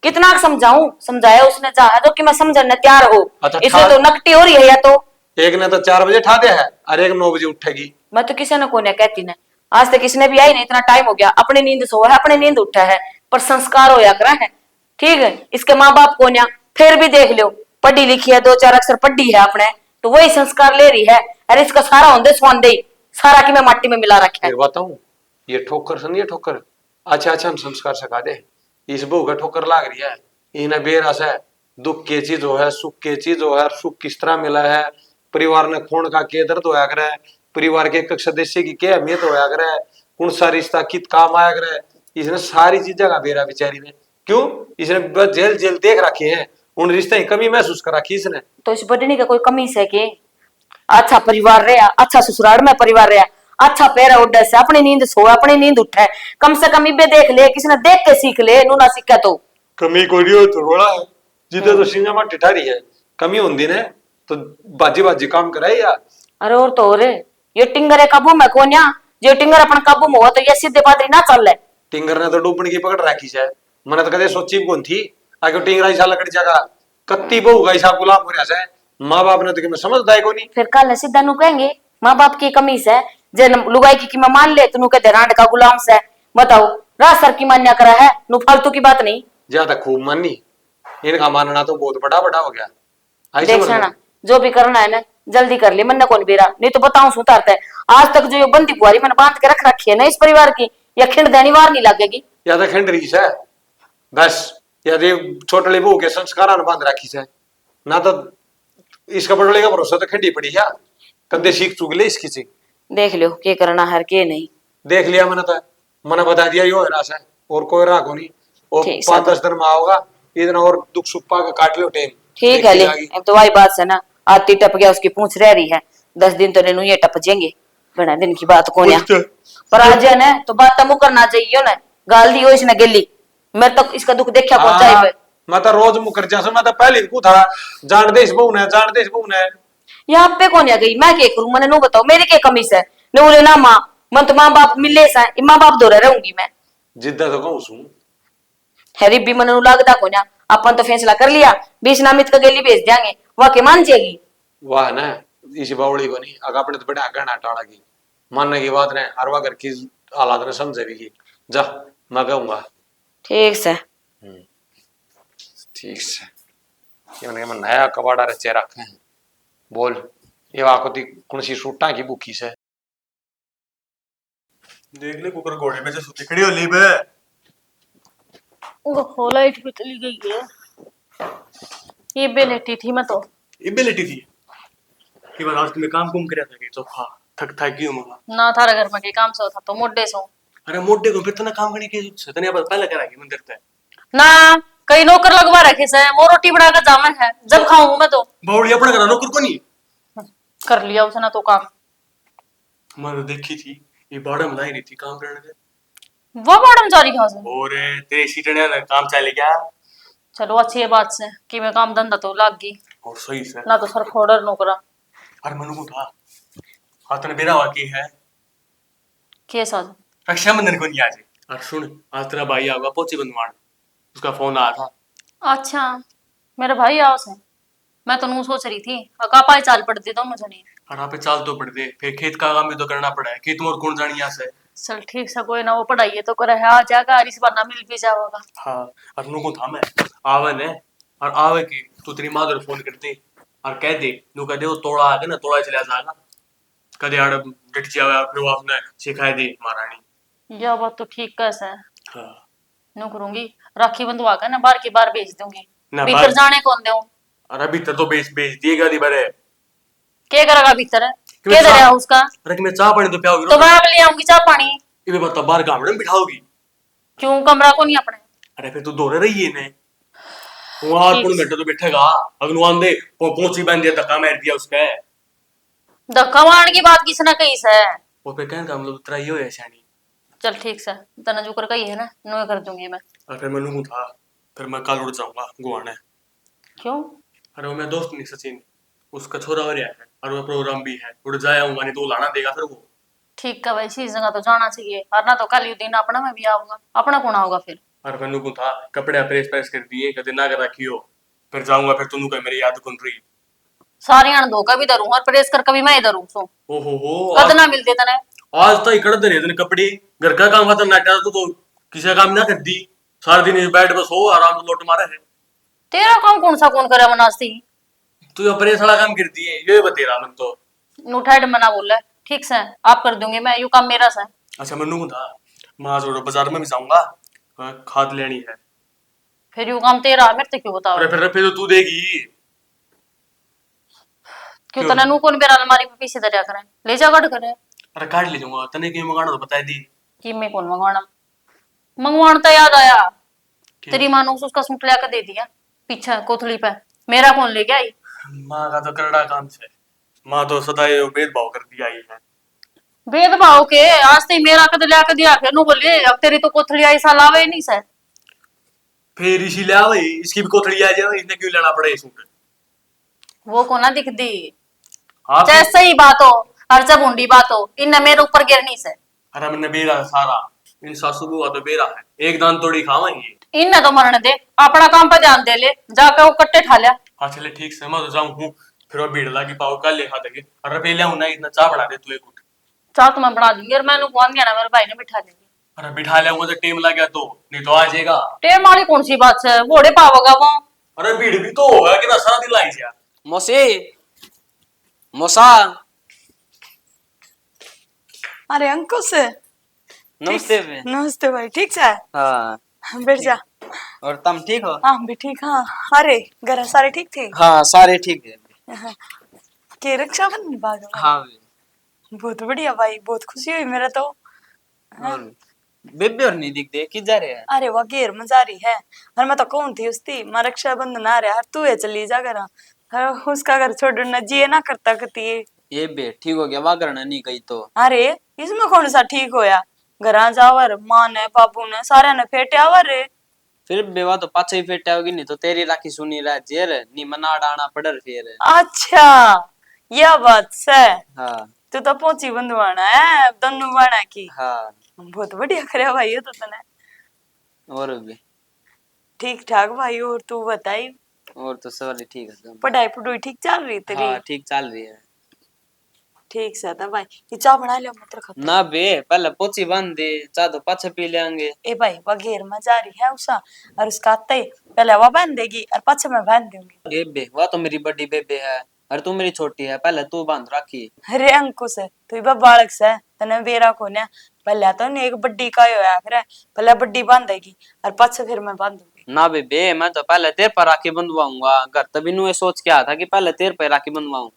कितना समझाऊं, समझाया उसने जा है तो कि मैं समझने तैयार हो। अच्छा, इसलिए तो नकटी हो रही है या तो। एक ने तो 4 बजे ठा दिया है और एक 9 बजे उठेगी। मैं तो किसी ने को नहीं कहती ने, आज तक किसी ने भी आई नहीं, इतना टाइम हो गया। अपनी नींद सो है, अपनी नींद उठा है, पर संस्कार होया करा है। ठीक है, इसके माँ बाप को न्या फिर भी देख लो, पढ़ी लिखी है, 2-4 अक्षर पढ़ी है अपने, तो वही संस्कार ले रही है। अरे इसका सारा होंदे स्वांदे सारा की मैं माटी में मिला रखा है। फिर बताऊं ये ठोकर सुनिए ठोकर। अच्छा अच्छा हम संस्कार सिखा दे। इस बहू का ठोकर लाग रही है, इन्हें बेरस है, दुख की चीज हो है, सुख की चीज हो है, सुख किस तरह मिला है, परिवार ने खून का के दर्द होया करे, परिवार के एक सदस्य की क्या अहमियत होया करे, कौन सा रिश्ता कित काम आया करे। इसने सारी चीजें का बेरा बेचारी ने, क्यों इसने बस जेल जेल देख रखी है, उन रिश्ते की कमी महसूस कर रखी इसने। तो इस बढ़ने का कोई कमी से के अच्छा परिवार रहा, अच्छा ससुराल में परिवार रहा, अच्छा पैरा उड़ से अपनी नींद सो, अपनी नींद उठे, कम से कम इबे देख ले, किसी ने देख के सीख ले, नू ना सीखे तो। कमी कोई नहीं हो तो रोड़ा है जिधे तो सिंगा में टिठारी है, कमी होंदी ने तो बाजी बाजी काम कराए यार। अरे और तो और ये टिंगर है काबू में कोन्या, जो टिंगर अपन काबू में हुआ तो ये सीधे बादरी ना चल ले। टिंगर ने तो डूबने की पकड़ रखी है, मैंने तो कदे सोची भी कौन थी आगे टिंगरा ऐसा लकड़ी जगह कत्ती बहु का हिसाब गुलाम हो रहा है। माँ बाप ने तो कि मैं समझदा है को नहीं। फिर कल सीधा नू कहेंगे माँ बाप की कमी से जे लुगाई की मैं मान ले तो नू कहते रांड का गुलाम से। बताओ रात सर की मान्या करा है, नू फालतू की बात नहीं। ज्यादा खूब मानी, इनका मानना तो बहुत बड़ा बड़ा हो गया। आई देख समझ लो। ना, जो भी करना है ना जल्दी कर ले, मन कौन बेरा नहीं तो बताऊं सू तारता है। आज तक जो ये बंदी बुआरी मैंने बांध के रख रखी है ना इस परिवार की, या खिंड देनी वार नहीं लगेगी। या तो खंड रही है बस, या छोटली बहू के संस्कार बांध रखी है ना, तो इसका बड़े का भरोसा तो खंडी पड़ी है, कंधे सीख चुक ले इसकी चीज। देख लो के करना हर के नहीं। देख लिया मैंने, तो मैंने बता दिया यो है रास है और कोई राह को नहीं। और ठीक, 5-10 दिन में आओगा इतना और दुख सुख पा के काट लो टाइम। ठीक है ले, अब तो वही बात है ना, आती टप गया उसकी पूछ रह रही है, 10 दिन तो नेनू ये टप जाएंगे, बना दिन की बात को पर आज है ना तो बात तमु करना चाहिए ना, गाल दी हो इसने गिल्ली, मैं तो इसका दुख देखा पहुंचा है। मैं तो रोज मुकर जा, मैं तो पहले ही था जान दे इस बहू ने, जान दे इस बहू ने। यहाँ पे कौन आ गई, मैं क्या करूं, मैंने नो बताओ मेरी क्या कमी से ने बोले ना माँ, मन तो माँ बाप मिले सा, माँ बाप दो रहूंगी मैं। जिद्दा तो कहूँ सू हैरी भी मन लगता को ना, अपन तो फैसला कर लिया 20 नामित का गेली भेज देंगे, वह के मान जाएगी। वाह ना इस बावड़ी को नहीं अगर अपने तो बड़े आगे ना टाड़ा की मानने की बात ने हरवा कर की हालात ने समझे भी की जा, मैं कहूंगा ठीक से। ठीक से ये मैंने नया कबाड़ा रचे रखे हैं। बोल ये वाकती कौन सी सूटा की बुकी से देख ले कुकर घोड़े में से सुती खड़ी हो ली बे। ओहो लाइट भी चली गई है, ये बेलेटी थी मैं तो। इबे लेटी थी कि बार आज तुम्हें काम कुम करया था कि चोखा थक थक गई हूं ना थारा घर में के काम से था तो मोटे सो अरे मोटे को फिर तना काम करने की सतने पर पहले करा के मंदिर ते ना, कई नौकर लगवा रखे से, वो रोटी बना कर जामा है, जब खाऊं मैं तो। बावड़ी अपना करा नौकर को नहीं कर लिया उसने तो काम। मैं देखी थी ये बाड़ा में लाई रही थी काम करने के, वो मैडम जारी कहाँ से? और तेरे सीटने ना काम चले क्या। चलो अच्छी है बात से कि मैं काम धंधा तो लाग गई, और सही से ना तो सर फोड़र नौकरा। अरे मनु को था हाथ ने बेरा वाकी है कैसा? रक्षाबंधन को नहीं आज। और सुन आज तेरा भाई आऊंगा पोची बंधवान, उसका फोन आया था। अच्छा मेरा भाई आओ से, मैं तो नू सोच रही थी अकापाई चाल पड़ती तो मुझे नहीं। और यहाँ पे चाल तो पड़ दे, फिर खेत का काम भी तो करना पड़ा है, खेत मोर कौन जानी यहाँ से। चल ठीक से, कोई ना, वो पढ़ाई तो करे है, आ जाएगा और इस बार ना मिल भी जाएगा। हाँ और नुको था मैं आवन है और आवे की तू तेरी माँ को फोन कर दे और कह दे नु कह दे वो तोड़ा आके ना तोड़ा चला जाएगा कदे आड़ डट जावे फिर वो अपने सिखाए दे महारानी। यह बात तो ठीक कैसे है, हाँ नो करूंगी, राखी बंधवा कर ना बार की बार भेज दूंगी, ना भीतर बार जाने कौन दे। अरे भीतर तो बेच दिएगा दी बरे क्या करेगा भीतर है, कि क्या मैं दे चाह उसका? अरे कि मैं चाह पानी तो पियाओगी तो मैं ले आऊंगी चाह पानी। ये बता बाहर गामड़े में बिठाओगी क्यों, कमरा को नहीं अपने? अरे फिर तू दौड़े रही है ने वहां ठीक। 8 घंटे तो बैठेगा अगनुआन दे पहुंची बन दिया धक्का मार दिया उसका धक्का मारने की बात किसने कही से? वो पे कहने का मतलब उतरा ही हो ऐसा नहीं। चल ठीक से, तना जो कर कही है ना नो कर दूंगी मैं। और फिर मैं लूंगा था फिर मैं कल उड़ जाऊंगा गुआने। क्यों? अरे वो मेरा दोस्त नहीं सचिन उसका छोरा हो रहा है और वो प्रोग्राम भी है उड़ जाया हूँ मैंने तो लाना देगा फिर वो। ठीक है भाई, इसी जगह तो जाना चाहिए, और ना तो कल ही दिन अपना में भी आऊंगा, अपना कौन आऊंगा फिर? और मैं लूंगा था कपड़े प्रेस प्रेस कर दिए कदे ना कर रखियो फिर जाऊंगा फिर तुम कह मेरी याद कौन रही। सारे अण धो कभी धरूं और प्रेस कर कभी मैं धरूं सो ओ हो कद ना मिलते तने। आज तो इकड़ दे रहे कपड़े घर का काम खत्म ना कर तो किसी का काम ना कर दी सारा दिन बैठ बस हो आराम से लोट मारा है। तेरा काम कौन सा कौन करे मनास्ती? तू प्रेस वाला काम कर दिए ये बते रहा मन तो। नुठाइड मना बोल रहा है, ठीक से आप कर दूंगे, मैं यू काम मेरा से। अच्छा मैं लूंगा था मैं जोड़ो बाजार में भी जाऊंगा खाद लेनी है। फिर यू काम तेरा मेरे से क्यों बताओ? अरे फिर तो तू देगी क्यों क्यों? तना नू कौन मेरा अलमारी में पीछे दरिया करे, ले जा गढ़ करे। अरे काट ले जाऊंगा तने क्यों मंगाना तो बता दी कि मैं कौन मंगवाना? मंगवाना तो याद आया, कि तेरी माँ ने उसका सूट ला कर दे दिया पीछे कोथली पे, मेरा कौन ले गया? माँ का तो करड़ा काम है माँ तो सदा ये भेदभाव कर दिया ही है। भेदभाव के आज तक मेरा कद ला कर दिया, फिर नु बोले अब तेरी तो कोथली ऐसा लावे ही नहीं सर। फिर इसी ले आवे इसकी भी कोथड़ी आ जाए इसने क्यों लेना पड़े सूट। वो को ना दिख दी, आप चाहे सही बात हो और जब ऊंडी बात हो, इन मेरे ऊपर गिरनी से। अरे मैंने बेरा है सारा इन सासू को तो बेरा है एक दान तोड़ी खावाएंगे। इन तो मरने दे, अपना काम पर ध्यान दे ले, जाकर वो कट्टे ठा लिया। हाँ चले ठीक से मैं तो जाऊँ हूँ फिर वो भीड़ लगी पाओ कल ले खा देंगे। अरे पहले हूं ना इतना चाह बढ़ा दे तू एक उठ। चाह तो मैं बना दूंगी और मैंने कौन दिया ना, मेरे भाई ने बिठा देंगे। अरे बिठा लिया तो टेम लग गया तो नहीं तो आ जाएगा। टेम वाली कौन सी बात है, घोड़े पावोगा वो। अरे भीड़ भी तो होगा कि ना सारा दिन लाई जा। मौसी मौसा अरे अंकुश नमस्ते बे। नमस्ते भाई, ठीक से? हाँ बैठ जा। और तुम ठीक हो? हाँ भी ठीक। हाँ अरे घर सारे ठीक थे? हाँ सारे ठीक है। हाँ। के रक्षाबंधन भाग हाँ बे। बहुत बढ़िया भाई, बहुत खुशी हुई मेरा तो। और बेबे और नहीं दिखते कि जा रहे हैं? अरे वाह घेर मजा रही है, और मैं तो कौन थी उसकी माँ रक्षाबंधन आ रहा है तू है चली जा घर, उसका घर छोड़ना जिए ना करता कती। ये बे ठीक हो गया वहां करना नहीं गई तो। अरे इसमें कौन सा ठीक होया, घर जावर माँ ने बाबू ने सारे ने फेटे आवर रे। फिर बेवा तो पाछे ही फेटे होगी, नहीं तो तेरी राखी सुनी रहा जेर नहीं मना डाना पड़र फिर। अच्छा यह बात से, हाँ तू तो पोची बंधवाना है दोनों बाणा की। हाँ बहुत बढ़िया करे भाई ये तो तने। और भी ठीक ठाक भाई, और तू बताई और तो सब ठीक है सब। पढ़ाई पढ़ाई ठीक चल रही तेरी? हाँ ठीक चल रही है। ठीक से था भाई, ये चाय बना लिया मत रख। ना बे पहले पोची बांध दे, चाह तो पाछे पी लेंगे। ए भाई वह घेर में जा रही है उषा, और उसका आते ही पहले वह बांध देगी और पाछे मैं बांध दूंगी। ए बे वह तो मेरी बड़ी बेबे है और तू मेरी छोटी है, पहले तू बांध राखी। अरे अंकुश तू बा बालक से तने बेरा को ने पहले तो ने एक बड्डी का होया फिर पहले बड्डी बांधेगी और पाछे फिर मैं बांधूंगी। ना बेबे मैं तो पहले तेरे पर राखी बंधवाऊंगा, घर तभी नु सोच के आया था कि पहले तेरे पर राखी बंधवाऊं।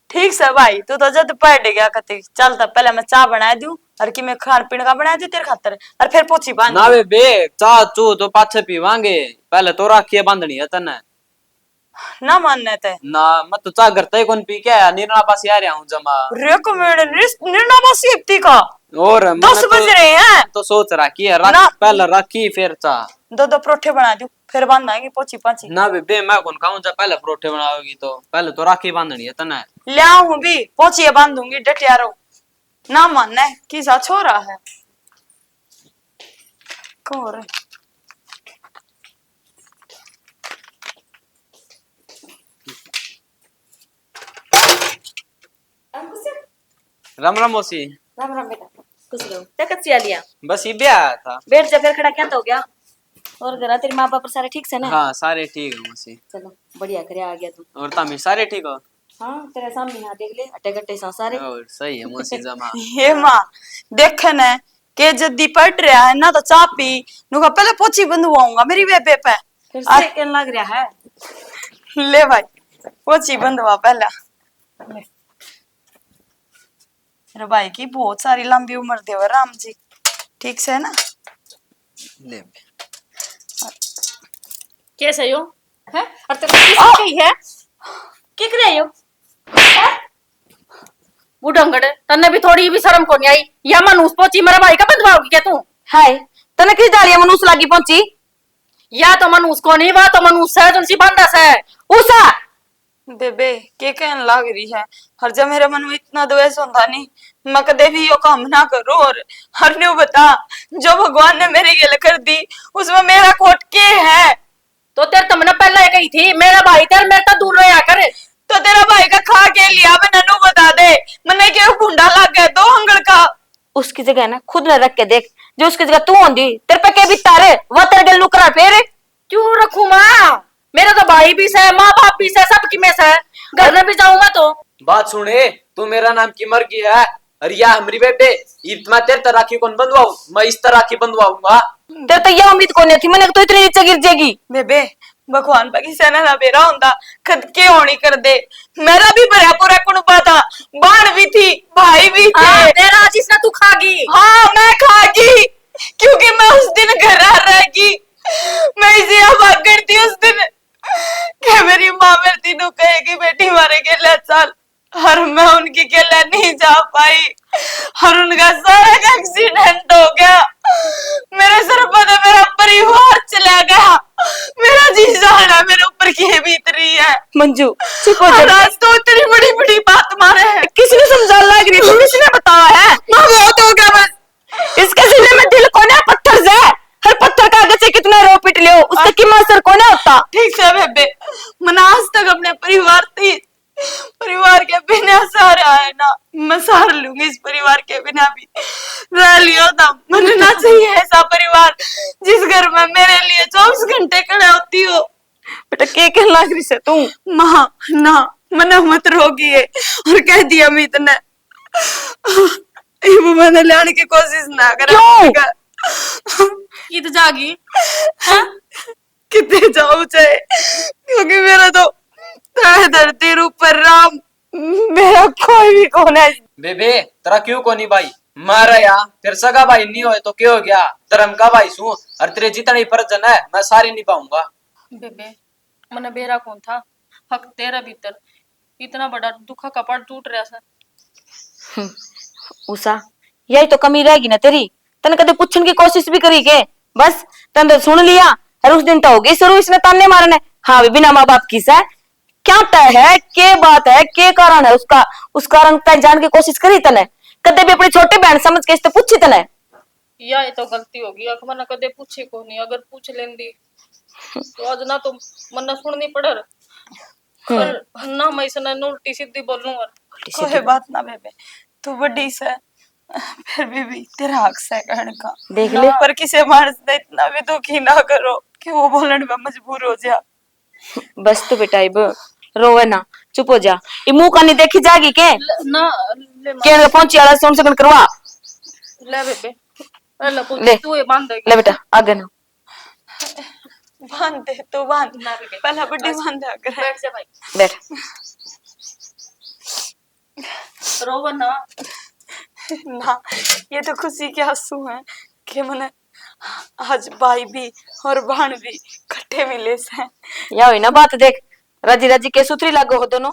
ठीक से भाई, तू तो जद पढ़ गया कते चलता पहले मैं चाय बना दूं और कि मैं खान पीने का बना दूं तेरे खातर और फिर पोछी बांध। ना बेबे चाह चू तो पाछे पीवांगे, पहले तो राखी बांधनी है तने। ना मानने ते ना मैं तो चाह घर तक कौन पी के आया, निर्णा पास आ रहा हूँ जमा। रेको मेरे निर्णय बसी इप्ती का और 10 बज रहे हैं तो सोच रखी है ना। पहले राखी फिर चाह। दो परोठे बना दूं फिर बांधांगे पोछी पाछी। ना बेबे मैं कौन खाऊं, जब पहले परोठे बनाओगी तो पहले तो राखी बांधनी है तने। लाऊं भी पोछिए बांधूंगी डटिया रहो। ना मानना किसा छोरा है कौन है? अंकुश राम राम मौसी। राम राम बेटा। खुश रहो। क्या कच्ची लिया बस ये ब्याह आया था। बैठ जा, फिर खड़ा क्या तो हो गया। और घर तेरे माँ बाप सारे ठीक से ना? हाँ सारे ठीक है मौसी। चलो बढ़िया करे, आ गया तू। और तमी सारे ठीक हो? हाँ तेरे सामने यहाँ देख ले, अट्टे कट्टे सा सारे। और सही है मौसी जमा। हे माँ देख न के जद्दी पट रहा है ना तो चाह पी नुका पहले पोछी बंधवाऊंगा मेरी बेबे पे। फिर से कहने लग रहा है। ले भाई पोछी बंधवा पहला। मेरे भाई की बहुत सारी लंबी उम्र देव राम जी, ठीक से ना? ले कैसे हो है? और तेरे को किस कही है क्या कर रहे हो? बूढ़ंगड़, तन्ने भी थोड़ी भी शर्म को नहीं आई? या मनूस पोची मेरा भाई का बंधवाओगी क्या तू? हाय तने किस डालिया मनुस लागी पहुंची? या तो मनूस को नहीं, वा तो मनूस है तुलसी बंदस है। उषा बेबे के कहने लग रही है? हर जब मेरे मन में इतना द्वेष होता नहीं, मैं कदे भी यो काम ना करूं। और हर न्यू बता, जो भगवान ने मेरे गले कर दी उसमें मेरा खोट के है? तो तेरे तुमने पहले ही कही थी मेरा भाई तेरे मेरे तो दूर रहा कर। तो तेरा भाई का खा के लिया मैं ननू बता दे, मैंने क्यों गुंडा लग गया दो हंगड़ का। उसकी जगह ना खुद न रख के देख, जो उसकी जगह तू होंगी तेरे पे के बिता रे वो तेरे गल करा फिर। क्यों रखू माँ? मेरा तो भाई भी है, माँ बाप भी है, सबकी में से घर में भी जाऊंगा तो। बात सुने, तू मेरा नाम की मर गया है और या हमारी बेटे मैं तेरे तरह राखी कौन बंधवाऊं? मैं इस तरह की बंधवाऊंगा। तेरे तो यह उम्मीद कौन थी मैंने तो इतनी नीचे गिर जाएगी। बेबे भगवान पर किसी ने ना बेरा होता खद के होनी कर दे। मेरा भी भरा पूरा कुनबा था, बाण भी थी, भाई भी थे। हाँ, तेरा जिसने तू खागी। हाँ मैं खागी, क्योंकि मैं उस दिन घर आ रहेगी। मैं इसे भाग करती उस दिन क्या मेरी माँ मेरे तीनों कहेगी बेटी मारे के ले चल, और मैं उनकी के लिए नहीं जा पाई और उनका सारा एक्सीडेंट हो गया। मेरे सर पर मेरा परिवार चला गया, मेरा जी जाना मेरे ऊपर की बीत रही है। मंजू चुप हो और जा। आज तो इतनी बड़ी बड़ी बात मारे है, किसने समझा लग रही तू? किसने बताया है? माँ बहुत हो गया बस। इसके सीने में दिल कोने पत्थर से, हर पत्थर का आगे से कितना रो पिट लियो उसका कीमत असर कोने होता। ठीक से बेबे, मैंने आज तक अपने परिवार के बिना सहारा है ना, मैं सहार लूंगी इस परिवार के बिना भी। रह लियो था, मुझे ना चाहिए ऐसा परिवार जिस घर में मेरे लिए 24 घंटे खड़े होती हो। बेटा के लग रही से तू? माँ ना मना मत रोगी है और कह दिया मीत ने वो मैंने लाने की कोशिश ना करा। ये तो जागी कितने जाऊं चाहे, क्योंकि मेरा तो धरती ऊपर राम, मेरा कोई भी कौन है। बेबे तेरा क्यों को नहीं भाई? मारा या तेरे सगा भाई नहीं होए तो क्या हो गया? धर्म का भाई सू और तेरे जितना ही फर्ज है मैं सारे निभाऊंगा। बेबे मने बेरा कौन था, हक तेरा भीतर इतना बड़ा दुखा कपड़ टूट रहा था। उषा यही तो कमी रहेगी ना तेरी, तने कदे पूछने की कोशिश भी करी के? बस तने सुन लिया और उस दिन तो हो गई शुरू इसने ताने मारने। हाँ भी बिना माँ बाप की सा क्या तय है, के बात है, के कारण है उसका, उस कारण तय जान की कोशिश करी तने? कदे भी अपनी छोटी बहन समझ के इससे पूछी तने? या ये तो गलती होगी, अख मना कदे पूछे को नहीं, अगर पूछ लेंदी तो आज ना तो मन्ना सुननी पड़र पर ना मैं इसने उल्टी सीधी बोलूंगा। कोई बात ना बेबे, तू बड़ी से फिर भी तेरा हक से कहने का देख ले। पर किसी मानस ने इतना भी दुखी ना करो कि वो बोलने में मजबूर हो जा। बस तो बेटा इब रोवे ना, चुप हो जा। ये मुंह का नहीं देखी जाएगी के? ना ले के पहुंची वाला सुन सकन करवा ले बेबे, ले पूछ ले। तू ये बांध दे। ले बेटा आगे ना बांध दे तो बांध, ना बेबे पहला बड़ी बांध दे अगर बैठ जा भाई, बैठ। रोवा ना। ना ये तो खुशी के आंसू हैं कि मैंने आज भाई भी और बहन भी इकट्ठे मिले से। या हुई ना बात, देख राजी राजी के सुथरी लागो हो दोनों।